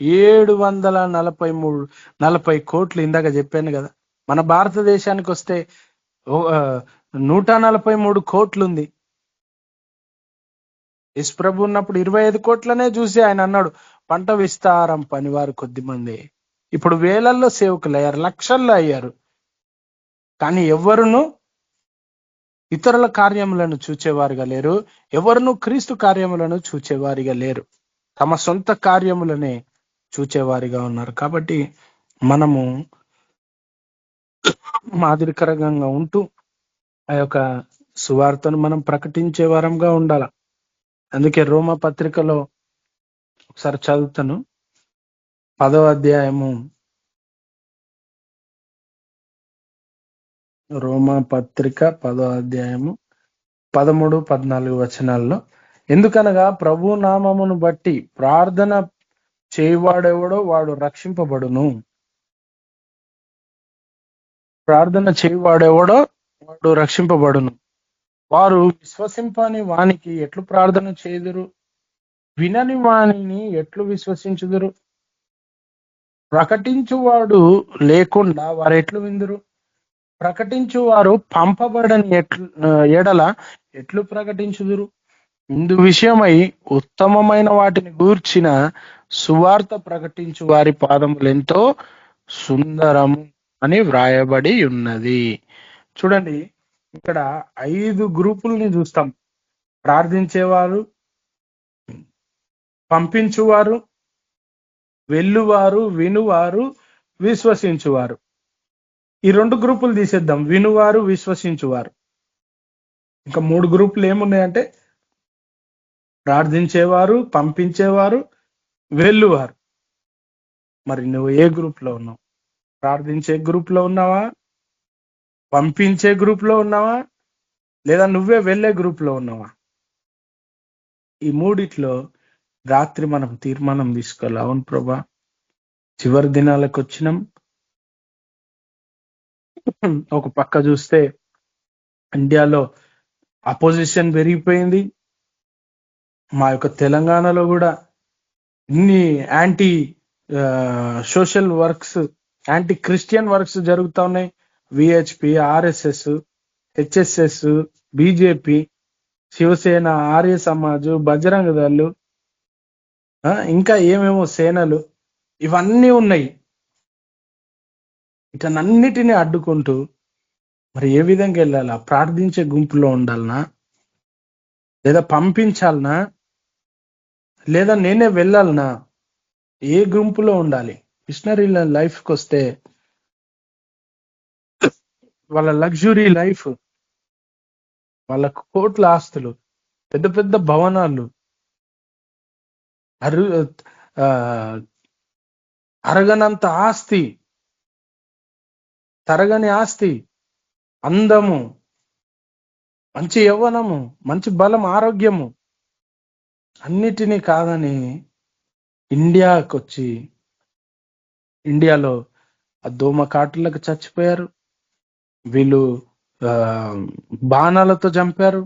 E: 740 కోట్లు. ఇందాక చెప్పాను కదా, మన భారతదేశానికి వస్తే 143 కోట్లు ఉంది. యశ్ప్రభు ఉన్నప్పుడు 25 కోట్లనే చూసి ఆయన అన్నాడు, పంట విస్తారం, పనివారు కొద్ది మంది. ఇప్పుడు వేలల్లో సేవకులు అయ్యారు, లక్షల్లో అయ్యారు. కానీ ఎవరును ఇతరుల కార్యములను చూచేవారుగా లేరు, ఎవరును క్రీస్తు కార్యములను చూచేవారిగా లేరు, తమ సొంత కార్యములనే చూచేవారిగా ఉన్నారు. కాబట్టి మనము మాదిరికరంగా ఉంటూ ఆ యొక్క సువార్తను మనం ప్రకటించే వారంగా ఉండాల. అందుకే రోమా పత్రికలో ఒకసారి చదువుతాను, 10వ అధ్యాయము, రోమా పత్రిక 10వ అధ్యాయము 13, 14 వచనాల్లో, ఎందుకనగా ప్రభు నామమును బట్టి ప్రార్థన చేయవాడెవడో వాడు రక్షింపబడును. ప్రార్థన చేయవాడెవడో వాడు రక్షింపబడును. వారు విశ్వసింపని వానికి ఎట్లు ప్రార్థన చేయుదురు? వినని వానిని ఎట్లు విశ్వసించుదురు? ప్రకటించువాడు లేకుండా వారు ఎట్లు విందురు? ప్రకటించువారు పంపబడని ఎడల ఎట్లు ప్రకటించుదురు? ఇందు విషయమై ఉత్తమమైన వాటిని గూర్చిన సువార్త ప్రకటించు వారి పాదములెంతో సుందరము అని వ్రాయబడి ఉన్నది. చూడండి, ఇక్కడ 5 గ్రూపుల్ని చూస్తాం: ప్రార్థించేవారు, పంపించువారు, వెళ్ళువారు, వినువారు, విశ్వసించువారు. ఈ 2 గ్రూపులు తీసేద్దాం, వినువారు, విశ్వసించువారు. ఇంకా 3 గ్రూపులు ఏమున్నాయంటే ప్రార్థించేవారు, పంపించేవారు, వెళ్ళువారు. మరి నువ్వు ఏ గ్రూప్ లో ఉన్నావు? ప్రార్థించే గ్రూప్ లో ఉన్నావా? పంపించే గ్రూప్ లో ఉన్నావా? లేదా నువ్వే వెళ్ళే గ్రూప్ లో ఉన్నావా? ఈ మూడిట్లో రాత్రి మనం తీర్మానం తీసుకోవాలి. అవును ప్రభా, చివరి దినాలకు వచ్చినాం. ఒక పక్క చూస్తే ఇండియాలో అపోజిషన్ పెరిగిపోయింది, మా యొక్క తెలంగాణలో కూడా ఇన్ని anti social works, anti christian works జరుగుతా ఉన్నాయి. VHP, RSS, HSS, BJP, Shiv Sena, Arya Samaj, Bajrang దళ్ళు, ఇంకా ఏమేమో సేనలు, ఇవన్నీ ఉన్నాయి. ఇటన్నిటిని అడ్డుకుంటూ మరి ఏ విధంగా వెళ్ళాలా? ప్రార్థించే గుంపులో ఉండాలనా, లేదా పంపించాలనా, లేదా నేనే వెళ్ళాలనా? ఏ గుంపులో ఉండాలి? మిషనరీల లైఫ్కి వస్తే వాళ్ళ లగ్జరీ లైఫ్, వాళ్ళకు కోట్ల ఆస్తులు, పెద్ద పెద్ద భవనాలు, అరగనంత ఆస్తి, తరగని ఆస్తి, అందము, మంచి యవ్వనము, మంచి బలం, ఆరోగ్యము, అన్నిటినీ కాదని ఇండియాకి వచ్చి ఇండియాలో ఆ దోమ కాటులకు చచ్చిపోయారు. వీళ్ళు బాణాలతో చంపారు.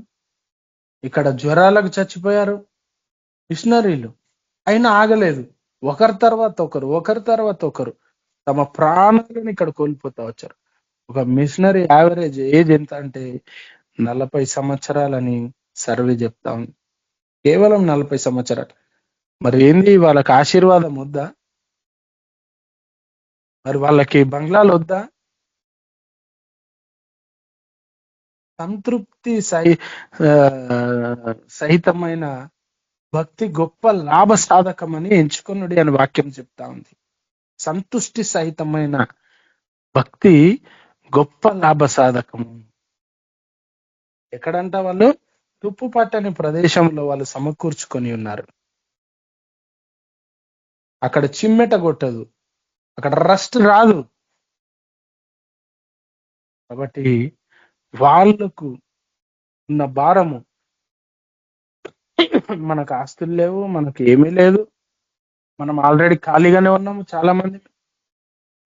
E: ఇక్కడ జ్వరాలకు చచ్చిపోయారు మిషనరీలు. అయినా ఆగలేదు. ఒకరి తర్వాత ఒకరు తమ ప్రాణాలను ఇక్కడ కోల్పోతా వచ్చారు. ఒక మిషనరీ యావరేజ్ ఏజ్ ఎంత అంటే 40 సంవత్సరాలని సర్వే చెప్తా ఉంది. కేవలం 40 సంవత్సరాలు. మరి ఏంది వాళ్ళకి ఆశీర్వాదం వద్దా? మరి వాళ్ళకి బంగ్లాలు వద్దా? సంతృప్తి సహితమైన భక్తి గొప్ప లాభ సాధకమని ఎంచుకొనుడి అని వాక్యం చెప్తా ఉంది. సంతుష్టి సహితమైన భక్తి గొప్ప లాభ సాధకము. ఎక్కడంట? వాళ్ళు తుప్పు పట్టని ప్రదేశంలో వాళ్ళు సమకూర్చుకొని ఉన్నారు. అక్కడ చిమ్మెట కొట్టదు, అక్కడ రస్ట్ రాదు. కాబట్టి వాళ్ళకు ఉన్న భారము, మనకు ఆస్తులు లేవు, మనకు ఏమీ లేదు, మనం ఆల్రెడీ ఖాళీగానే ఉన్నాము చాలా మంది,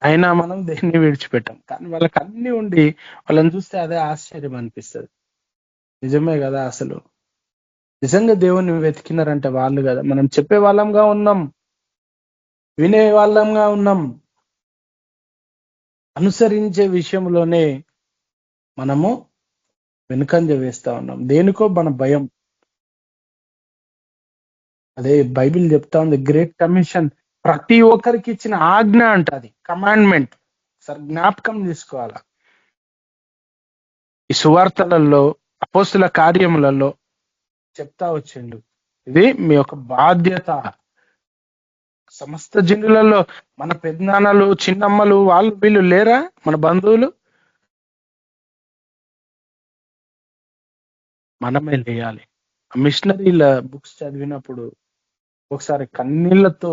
E: అయినా మనం దేన్ని విడిచిపెట్టాం. కానీ వాళ్ళకి అన్ని ఉండి వాళ్ళని చూస్తే అదే ఆశ్చర్యం అనిపిస్తుంది. నిజమే కదా? అసలు నిజంగా దేవుణ్ణి వెతికినారంటే వాళ్ళు కదా. మనం చెప్పే వాళ్ళంగా ఉన్నాం, వినే వాళ్ళంగా ఉన్నాం, అనుసరించే విషయంలోనే మనము వెనుకంజ వేస్తా ఉన్నాం. దేనికో మన భయం. అదే బైబిల్ చెప్తా ఉంది, గ్రేట్ కమిషన్ ప్రతి ఒక్కరికి ఇచ్చిన ఆజ్ఞ అంట. అది కమాండ్మెంట్. సార్ జ్ఞాపకం తీసుకోవాలా. ఈ సువార్తలలో, అపోస్తుల కార్యములలో చెప్తా వచ్చిండు, ఇది మీ యొక్క బాధ్యత. సమస్త జనులలో మన పెద్దనాన్నలు, చిన్నమ్మలు, వాళ్ళు వీళ్ళు లేరా? మన బంధువులు, మనమే లేయాలి. మిషనరీల బుక్స్ చదివినప్పుడు ఒకసారి కన్నీళ్లతో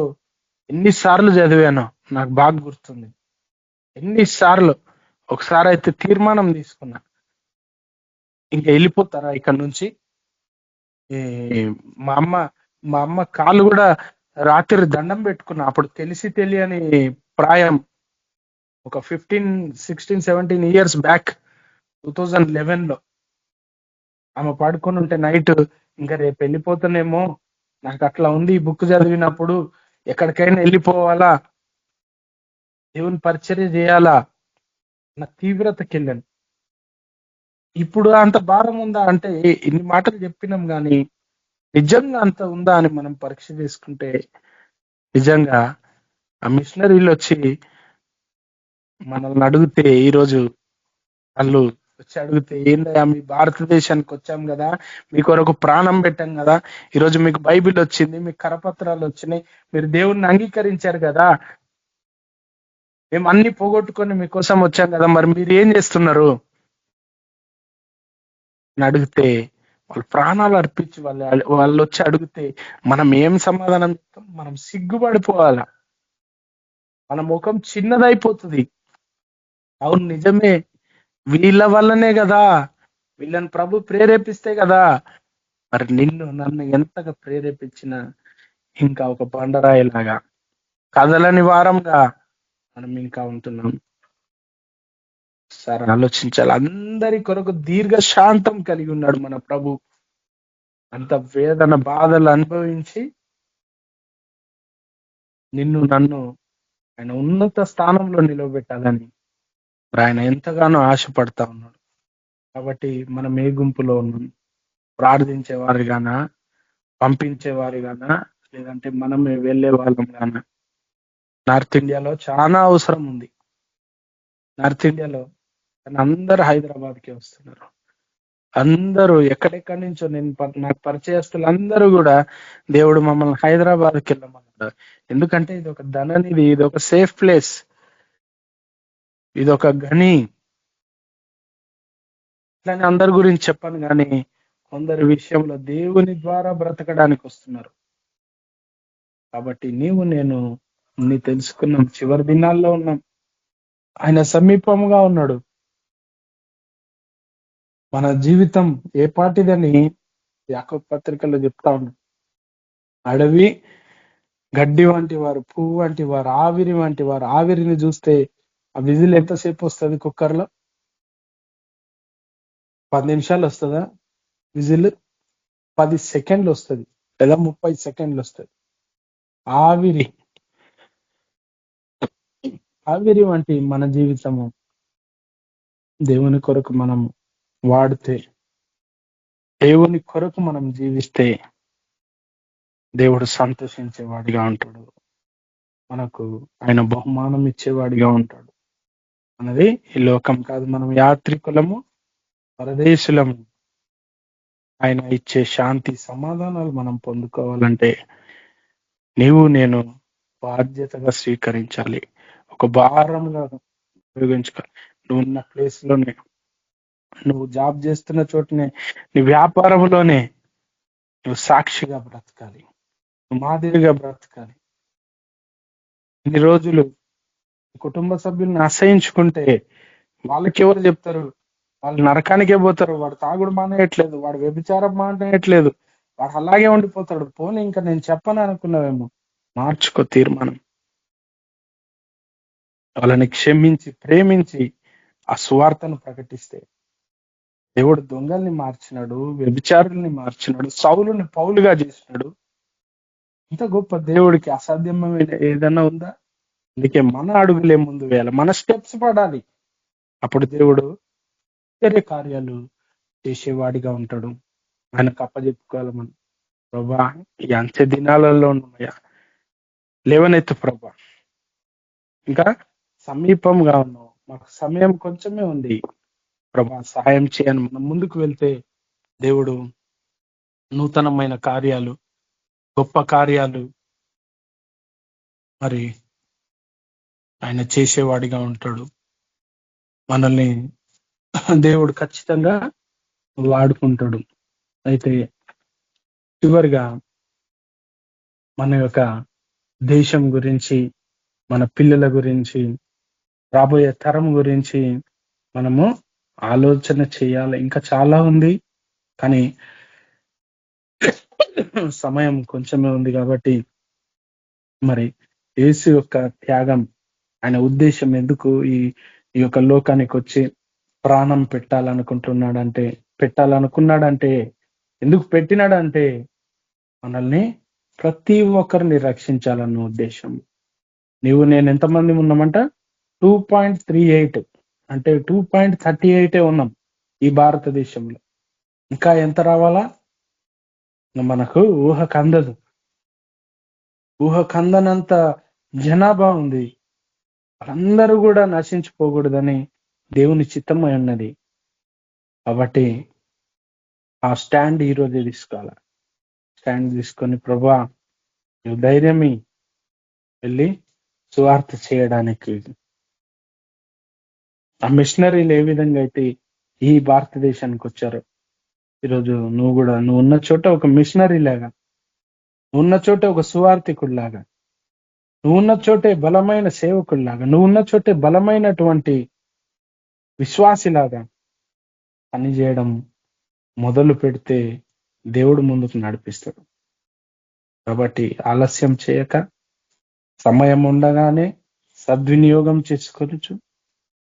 E: ఎన్నిసార్లు చదివానో నాకు బాగా గుర్తుంది. ఎన్నిసార్లు. ఒకసారి అయితే తీర్మానం తీసుకున్నా, ఇంకా వెళ్ళిపోతారా ఇక్కడ నుంచి. మా అమ్మ కాళ్ళు కూడా రాత్రి దండం పెట్టుకున్నా. అప్పుడు తెలియని ప్రాయం, ఒక 15, 16, 17 ఇయర్స్ బ్యాక్, 2011లో ఆమె పడుకొని ఉంటే నైట్, ఇంకా రేపు వెళ్ళిపోతానేమో, నాకు అట్లా ఉంది. ఈ బుక్ చదివినప్పుడు ఎక్కడికైనా వెళ్ళిపోవాలా, దేవుని పరిచర్య చేయాలా నా తీవ్రతకి వెళ్ళాను. ఇప్పుడు అంత భారం ఉందా అంటే, ఇన్ని మాటలు చెప్పినాం కానీ నిజంగా అంత ఉందా అని మనం పరీక్ష చేసుకుంటే, నిజంగా ఆ మిషనరీలు వచ్చి మనల్ని అడిగితే, ఈరోజు వాళ్ళు వచ్చి అడిగితే, ఏందయ్యా మీ భారతదేశానికి వచ్చాం కదా, మీ కొరకు ప్రాణం పెట్టాం కదా, ఈరోజు మీకు బైబిల్ వచ్చింది, మీకు కరపత్రాలు వచ్చినాయి, మీరు దేవుణ్ణి అంగీకరించారు కదా, మేము అన్ని పోగొట్టుకొని మీకోసం వచ్చాం కదా, మరి మీరు ఏం చేస్తున్నారు అని అడిగితే, వాళ్ళు ప్రాణాలు అర్పించి వాళ్ళు వచ్చి అడిగితే మనం ఏం సమాధానం చెప్తాం? మనం సిగ్గుపడిపోవాలా, మన ముఖం చిన్నదైపోతుంది. అవును నిజమే, వీళ్ళ వల్లనే కదా, వీళ్ళని ప్రభు ప్రేరేపిస్తే కదా. మరి నన్ను ఎంతగా ప్రేరేపించిన ఇంకా ఒక బండరాయిలాగా కదలని వారంగా మనం ఇంకా ఉంటున్నాం. సార్ ఆలోచించాలి. అందరి కొరకు దీర్ఘ శాంతం కలిగి ఉన్నాడు మన ప్రభు. అంత వేదన బాధలు అనుభవించి నిన్ను నన్ను ఆయన ఉన్నత స్థానంలో నిలవబెట్టాలని ఆయన ఎంతగానో ఆశపడతా ఉన్నాడు. కాబట్టి మనం ఏ గుంపులో ఉన్నాం? ప్రార్థించే వారిగానా, పంపించే వారిగానా, లేదంటే మనమే వెళ్ళే వాళ్ళం గానా? నార్త్ ఇండియాలో చాలా అవసరం ఉంది. నార్త్ ఇండియాలో కానీ అందరూ హైదరాబాద్కి వస్తున్నారు. అందరూ ఎక్కడెక్కడి నుంచో నాకు పరిచయస్తులు అందరూ కూడా దేవుడు మమ్మల్ని హైదరాబాద్కి వెళ్ళమన్నాడు. ఎందుకంటే ఇది ఒక ధననిధి, ఇది ఒక సేఫ్ ప్లేస్, ఇది ఒక గని. ఇట్లానే అందరి గురించి చెప్పాను, కానీ కొందరి విషయంలో దేవుని ద్వారా బ్రతకడానికి వస్తున్నారు. కాబట్టి నీవు నేను నీ తెలుసుకున్నాం, చివరి దినాల్లో ఉన్నాం, ఆయన సమీపంగా ఉన్నాడు. మన జీవితం ఏ పాటిదని యాకోబు పత్రికలో చెప్తా ఉన్నాడు. అడవి గడ్డి వంటి వారు, పువ్వు వంటి వారు, ఆవిరి వంటి వారు. ఆవిరిని చూస్తే ఆ విజిల్ ఎంతసేపు వస్తుంది? కుక్కర్లో 10 నిమిషాలు వస్తుందా విజిల్? 10 సెకండ్లు వస్తుంది, లేదా 30 సెకండ్లు వస్తుంది. ఆవిరి ఆవిరి వంటి మన జీవితము దేవుని కొరకు మనం వాడితే, దేవుని కొరకు మనం జీవిస్తే దేవుడు సంతోషించేవాడిగా ఉంటాడు, మనకు ఆయన బహుమానం ఇచ్చేవాడిగా ఉంటాడు. అన్నది ఈ లోకం కాదు, మనం యాత్రికులము, పరదేశులము. ఆయన ఇచ్చే శాంతి సమాధానాలు మనం పొందుకోవాలంటే నీవు నేను బాధ్యతగా స్వీకరించాలి, ఒక భారంగా ఉపయోగించుకోవాలి. నువ్వు ఉన్న ప్లేస్ లోనే, నువ్వు జాబ్ చేస్తున్న చోటనే, నీ వ్యాపారంలోనే నువ్వు సాక్షిగా బ్రతకాలి, నువ్వు మాదిరిగా బ్రతకాలి. ఇన్ని రోజులు కుటుంబ సభ్యుల్ని అసహించుకుంటే వాళ్ళకి ఎవరు చెప్తారు? వాళ్ళు నరకానికే పోతారు. వాడు తాగుడు మానేయట్లేదు, వాడు వ్యభిచారం మానేయట్లేదు, వాడు అలాగే ఉండిపోతాడు. పోనీ ఇంకా నేను చెప్పను అనుకున్నావేమో, మార్చుకో తీర్మానం. వాళ్ళని క్షమించి ప్రేమించి ఆ సువార్తను ప్రకటిస్తే దేవుడు దొంగల్ని మార్చినాడు, వ్యభిచారుల్ని మార్చినాడు, సౌలుని పౌలుగా చేసినాడు. ఇంత గొప్ప దేవుడికి అసాధ్యమైన ఏదన్నా ఉందా? అందుకే మన అడుగులే ముందు వేయాలి, మన స్టెప్స్ పడాలి. అప్పుడు దేవుడు వేరే కార్యాలు చేసేవాడిగా ఉంటాడు. ఆయనకు అప్పచెప్పుకోవాలి మనం. ప్రభా, ఈ అంత్య దినాలలో ఉన్నాయా, లేవనెత్తు ప్రభా, ఇంకా సమీపంగా ఉన్నావు, మాకు సమయం కొంచెమే ఉంది ప్రభా, సహాయం చేయని మనం ముందుకు వెళ్తే దేవుడు నూతనమైన కార్యాలు, గొప్ప కార్యాలు మరి ఆయన చేసేవాడిగా ఉంటాడు. మనల్ని దేవుడు ఖచ్చితంగా వాడుకుంటాడు. అయితే చివరిగా మన యొక్క దేశం గురించి, మన పిల్లల గురించి, రాబోయే తరం గురించి మనము ఆలోచన చేయాలి. ఇంకా చాలా ఉంది, కానీ సమయం కొంచెమే ఉంది. కాబట్టి మరి యేసు యొక్క త్యాగం, ఆయన ఉద్దేశం ఎందుకు ఈ యొక్క లోకానికి వచ్చి ప్రాణం పెట్టాలనుకున్నాడంటే ఎందుకు పెట్టినాడంటే మనల్ని ప్రతి ఒక్కరిని రక్షించాలన్న ఉద్దేశం. నీవు నేను ఎంతమంది ఉన్నామంట? 2.38 అంటే 2.38 ఉన్నాం ఈ భారతదేశంలో. ఇంకా ఎంత రావాలా? మనకు ఊహకందనంత జనాభా ఉంది. వాళ్ళందరూ కూడా నశించిపోకూడదని దేవుని చిత్తమై ఉన్నది. కాబట్టి ఆ స్టాండ్ ఈరోజే తీసుకోవాలి. స్టాండ్ తీసుకొని ప్రభా నువ్వు ధైర్యమి వెళ్ళి సువార్త చేయడానికి. ఆ మిషనరీలు ఏ విధంగా అయితే ఈ భారతదేశానికి వచ్చారో, ఈరోజు నువ్వు ఉన్న చోట ఒక మిషనరీ లాగా, నువ్వు ఉన్న చోట ఒక సువార్థికుడు లాగా, నువ్వు ఉన్న చోటే బలమైన సేవకుడు లాగా, నువ్వు ఉన్న చోటే బలమైనటువంటి విశ్వాసిలాగా పనిచేయడం మొదలు పెడితే దేవుడు ముందుకు నడిపిస్తాడు. కాబట్టి ఆలస్యం చేయక సమయం ఉండగానే సద్వినియోగం చేసుకొనొచ్చు,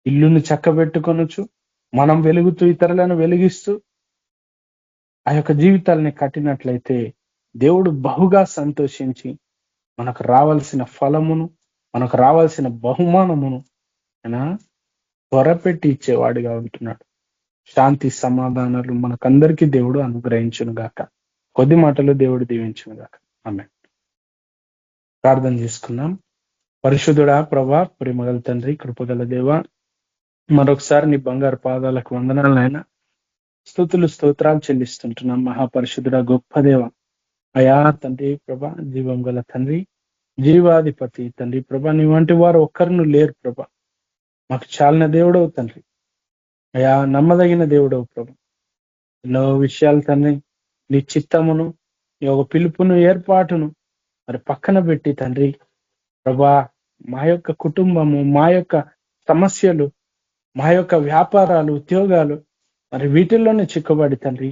E: ఇల్లును చక్కబెట్టుకొనొచ్చు, మనం వెలుగుతూ ఇతరులను వెలిగిస్తూ ఆ యొక్క జీవితాలని కట్టినట్లయితే దేవుడు బహుగా సంతోషించి మనకు రావాల్సిన ఫలమును, మనకు రావాల్సిన బహుమానమును ఆయన త్వరపెట్టి ఇచ్చేవాడిగా ఉంటున్నాడు. శాంతి సమాధానాలు మనకందరికీ దేవుడు అనుగ్రహించును గాక. కొద్ది మాటలు దేవుడు దీవించును గాక. ఆమేన్. ప్రార్థన చేసుకుందాం. పరిశుద్ధుడా ప్రభా, ప్రేమగల తండ్రి, కృపగల దేవ, మరొకసారి నీ బంగారు పాదాలకు వందనాలైనా స్తుతులు స్తోత్రాలు చెల్లిస్తుంటున్నాం. మహాపరిశుద్ధుడా, గొప్ప దేవ, అయా తండ్రి ప్రభా, జీవం గల తండ్రి, జీవాధిపతి తండ్రి ప్రభా, నీ వంటి వారు ఒక్కరిను లేరు ప్రభా. మాకు చాలిన దేవుడవు తండ్రి, అయా నమ్మదగిన దేవుడవు ప్రభా. ఎన్నో విషయాలు తండ్రి, నీ చిత్తమును, నీ ఒక పిలుపును, ఏర్పాటును మరి పక్కన పెట్టి తండ్రి ప్రభా, మా యొక్క కుటుంబము, మా యొక్క సమస్యలు, మా యొక్క వ్యాపారాలు, ఉద్యోగాలు మరి వీటిల్లోనే చిక్కుబడి తండ్రి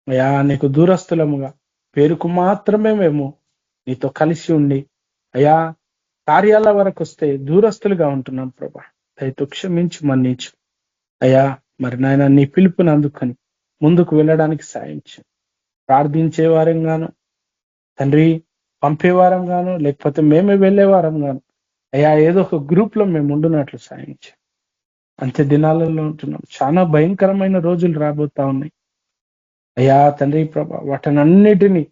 E: అయా నీకు దూరస్తులముగా పేరుకు మాత్రమే మేము నీతో కలిసి ఉండి అయా కార్యాల వరకు వస్తే దూరస్తులుగా ఉంటున్నాం ప్రభా. దయతో క్షమించి మన్నించు అయా. మరి నాయన నీ పిలుపుని అందుకొని ముందుకు వెళ్ళడానికి సాయించు. ప్రార్థించే వారంగాను తండ్రి, పంపేవారం గాను, లేకపోతే మేమే వెళ్ళేవారం గాను అయ్యా, ఏదో ఒక గ్రూప్ లో మేము ఉండున్నట్లు సాయించు. అంత్య దినాలలో ఉంటున్నాం. చాలా భయంకరమైన రోజులు రాబోతా ఉన్నాయి అయ్యా తండ్రి ప్రభా. వాటన్నిటిని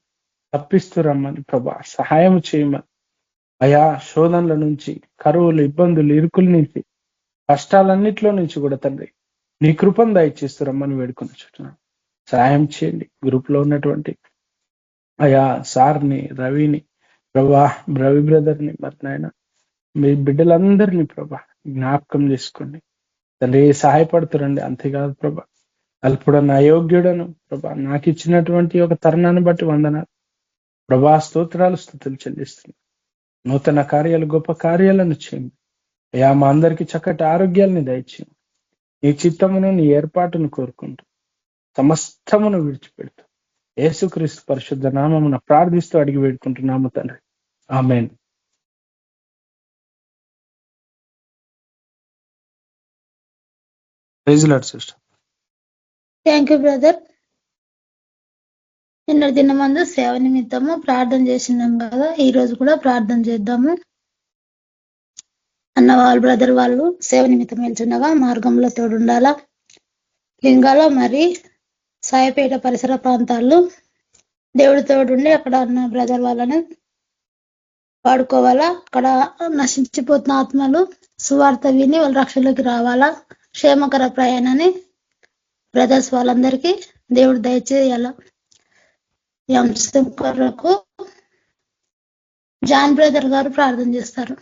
E: తప్పిస్తూ రమ్మని ప్రభా సహాయం చేయమని అయా. శోధనల నుంచి, కరువులు, ఇబ్బందులు, ఇరుకుల నుంచి, కష్టాలన్నిట్లో నుంచి కూడా తండ్రి నీ కృపను దయచేస్తూ రమ్మని వేడుకొని చుట్టున్నాం. సహాయం చేయండి. గ్రూప్ లో ఉన్నటువంటి అయా సార్ని, రవిని ప్రభా, రవి బ్రదర్ని, మరి నాయన మీ బిడ్డలందరినీ ప్రభా జ్ఞాపకం చేసుకోండి తండ్రి. సహాయపడుతురండి. అంతేకాదు ప్రభా, అల్పుడను, అయోగ్యుడను ప్రభా, నాకు ఇచ్చినటువంటి ఒక తరుణాన్ని బట్టి వందనాలు ప్రభా. స్తోత్రాలు, స్తుతులు చెల్లిస్తున్నాను. నూతన కార్యాలు, గొప్ప కార్యాలను చేయండి అయ్యా. మా అందరికీ చక్కటి ఆరోగ్యాలని దయచేయండి. నీ చిత్తమును, నీ ఏర్పాటును కోరుకుంటూ సమస్తమును విడిచిపెడుతూ యేసుక్రీస్తు పరిశుద్ధ నామమున ప్రార్థిస్తూ అడిగి వేడుకుంటున్నాము తండ్రి. ఆమేన్. Praise lord sister.
A: Thank you brother. నిన్న దినమందు సేవ నిమిత్తము ప్రార్థన చేసినాం కదా, ఈ రోజు కూడా ప్రార్థన చేద్దాము. అన్న వాళ్ళు, బ్రదర్ వాళ్ళు సేవ నిమిత్తం వెళ్తుండగా మార్గంలో తోడుండాలా. లింగాల మరి సాయపేట పరిసర ప్రాంతాల్లో దేవుడి తోడుండి అక్కడ అన్న బ్రదర్ వాళ్ళని వాడుకోవాలా. అక్కడ నశించిపోతున్న ఆత్మలు సువార్త విని వాళ్ళ రక్షలోకి రావాలా. క్షేమకర ప్రయాణాన్ని బ్రదర్స్ వాళ్ళందరికీ దేవుడు దయచేయాల. ఈ అంశం కొరకు జాన్ బ్రదర్ గారు ప్రార్థన చేస్తారు.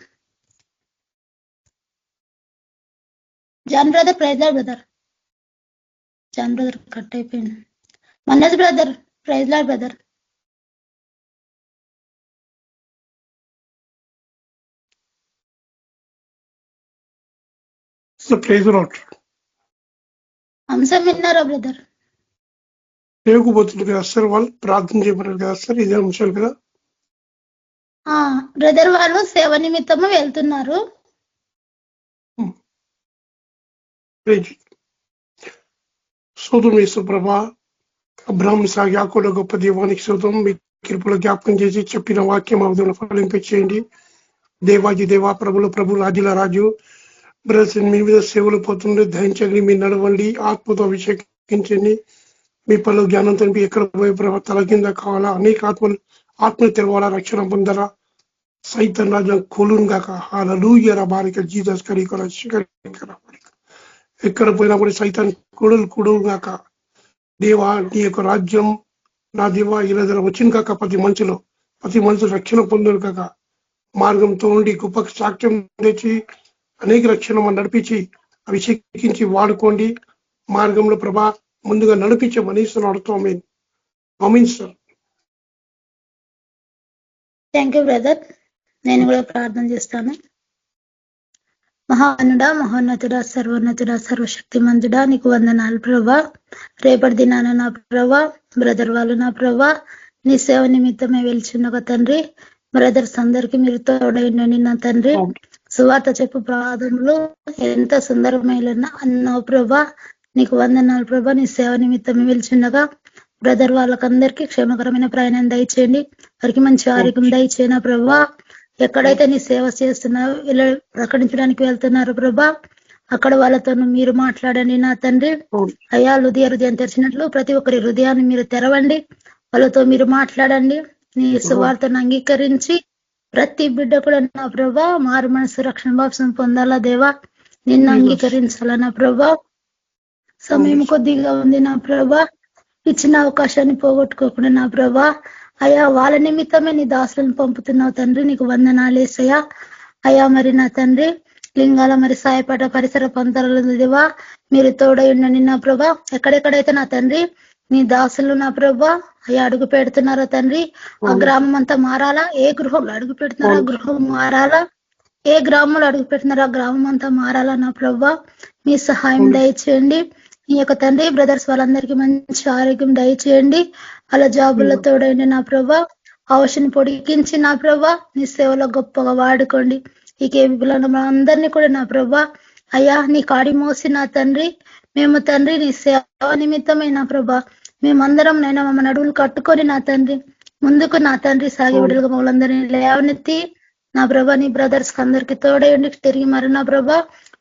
A: John brother, praise lord brother. John brother cut అయిపోయింది. Manoj brother, praise lord brother.
F: Praise lord.
A: అంశం విన్నారా బ్రదర్?
F: లేకపోతుంది కదా సార్, వాళ్ళు ప్రార్థన చేయబడారు కదా సార్, ఇదే అంశాలు కదా.
A: బ్రదర్ వాళ్ళు సేవ నిమిత్తము వెళ్తున్నారు.
F: శోధం యేసు ప్రభా, అబ్రాహ్మ సాగి యాకోబు గొప్ప దీవానికి శోధం. మీ కృపలో జ్ఞాపకం చేసి చెప్పిన వాక్యం అవధులను ఫలింపచేయండి. దేవాజీ దేవా, ప్రభులు ప్రభులు, రాజుల రాజు బ్రదర్స్ మీ మీద సేవలు పోతుండే దయించండి. మీరు నడవండి, ఆత్మతో అభిషేకించండి. మీ పనులు జ్ఞానంతో ఎక్కడ పోయే ప్రభావ తల కింద కావాలా. అనేక ఆత్మలు తెరవాలా, రక్షణ పొందాలా. సైతం రాజ్యం కూలును గాక. హల్లెలూయా. బారిక జీసస్ కరికర శిఖరికర. ఎక్కడ పోయినా కూడా సైతాన్ కూడలు గాక. దేవా, నీ యొక్క రాజ్యం నా దేవా ఇలా వచ్చింది కాక. ప్రతి మనుషులు రక్షణ పొందును కాక. మార్గంతో ఉండి గొప్ప సాక్ష్యం తెచ్చి అనేక రక్షణ నడిపించి అభిషేకించి వాడుకోండి. మార్గంలో ప్రభా ముందుగా నడిపించే మనీసు అడుగుతాం. ఆమేన్ సార్.
A: Thank you brother. నేను కూడా ప్రార్థన చేస్తాను. మహానుడా, మహోన్నతుడా, సర్వోన్నతుడా, సర్వశక్తిమంతుడా, నీకు వందనాలు ప్రభా. రేపటి దినాన నా ప్రభా, బ్రదర్ వాళ్ళు నా ప్రభా నీ సేవ నిమిత్తమే వెళ్చున్నగా తండ్రి. బ్రదర్స్ అందరికీ మీరు తోడైండండి నా తండ్రి. సువార్త చెప్పు ప్రాధములు ఎంత సుందరమైన అన్నావు ప్రభా. నీకు వందనాలు ప్రభా. నీ సేవ నిమిత్తమే వెళ్చుండగా బ్రదర్ వాళ్ళకందరికీ క్షేమకరమైన ప్రయాణం దయచేయండి. వారికి మంచి ఆరోగ్యం దయచేయనా ప్రభా. ఎక్కడైతే నీ సేవ చేస్తున్నావు ఇలా ప్రకటించడానికి వెళ్తున్నారు ప్రభా, అక్కడ వాళ్ళతో మీరు మాట్లాడండి నా తండ్రి. అయ్యా హృదయం తెరిచినట్లు ప్రతి ఒక్కరి హృదయాన్ని మీరు తెరవండి, వాళ్ళతో మీరు మాట్లాడండి. నీ సువార్తను అంగీకరించి ప్రతి బిడ్డ కూడా నా ప్రభా మారు మనసు రక్షణ భావం పొందాలా దేవా, నిన్ను అంగీకరించాలా నా ప్రభా. సమయం కొద్దిగా ఉంది నా ప్రభా, ఇచ్చిన అవకాశాన్ని పోగొట్టుకోకుండా నా ప్రభా. అయ్యా వాళ్ళ నిమిత్తమే నీ దాసులను పంపుతున్నావు తండ్రి, నీకు వందనాలేసయ్యా. అయ్యా మరి నా తండ్రి లింగాల మరి సాయపేట పరిసర ప్రాంతాల దేవా మీరు తోడై ఉండండి నా ప్రభా. ఎక్కడెక్కడైతే నా తండ్రి నీ దాసులు నా ప్రభా అయ్యా అడుగు పెడుతున్నారా తండ్రి, ఆ గ్రామం అంతా మారాలా. ఏ గృహంలో అడుగు పెడుతున్నారా గృహం మారాలా, ఏ గ్రామంలో అడుగు పెడుతున్నారా గ్రామం అంతా మారాలా నా ప్రభా. మీ సహాయం దయచేయండి. ఈ యొక్క తండ్రి బ్రదర్స్ వాళ్ళందరికీ మంచి ఆరోగ్యం దయచేయండి. వాళ్ళ జాబుల్లో తోడండి నా ప్రభా. ఔషధిని పొడిగించి నా ప్రభా నీ సేవలో గొప్పగా వాడుకోండి. ఈ కేబీపీలను అందరినీ కూడా నా ప్రభా అయ్యా నీ కాడి మోసి నా తండ్రి మేము తండ్రి నీ సేవ నిమిత్తమే నా ప్రభా మేమందరం నైనా మమ్మల్ని అడుగులు కట్టుకొని నా తండ్రి ముందుకు నా తండ్రి సాగి విడుదల మమ్మల్ందరినీ లేవనెత్తి నా ప్రభా నీ బ్రదర్స్ అందరికీ తోడయండి. తిరిగి మరి నా ప్రభా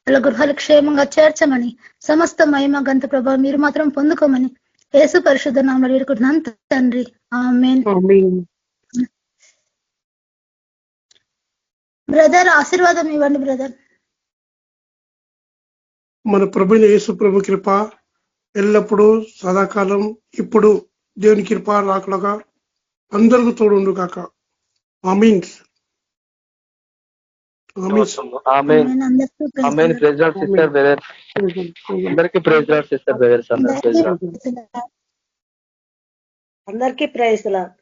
A: వాళ్ళ గృహాలు క్షేమంగా చేర్చమని సమస్త మహిమ గంత ప్రభా మీరు మాత్రం పొందుకోమని యేసు పరిశుద్ధ నామములో వేడుకుంటున్నాను తండ్రి, ఆమేన్. బ్రదర్ ఆశీర్వాదం ఇవ్వండి బ్రదర్.
F: మన ప్రభువైన యేసు ప్రభు కృప ఎల్లప్పుడూ సదాకాలం ఇప్పుడు దేవుని కృప రాకలుగా అందరికీ తోడుండు కాక. ఆమేన్.
D: అందరికీ ప్రైజ్ లార్డ్ సిస్టర్ బ్రదర్స్, అందరికీ ప్రైజ్ లార్డ్ సిస్టర్ బ్రదర్స్, అందరికీ ప్రైజ్ లార్డ్.
C: అందరికీ ప్రైజ్ లార్డ్.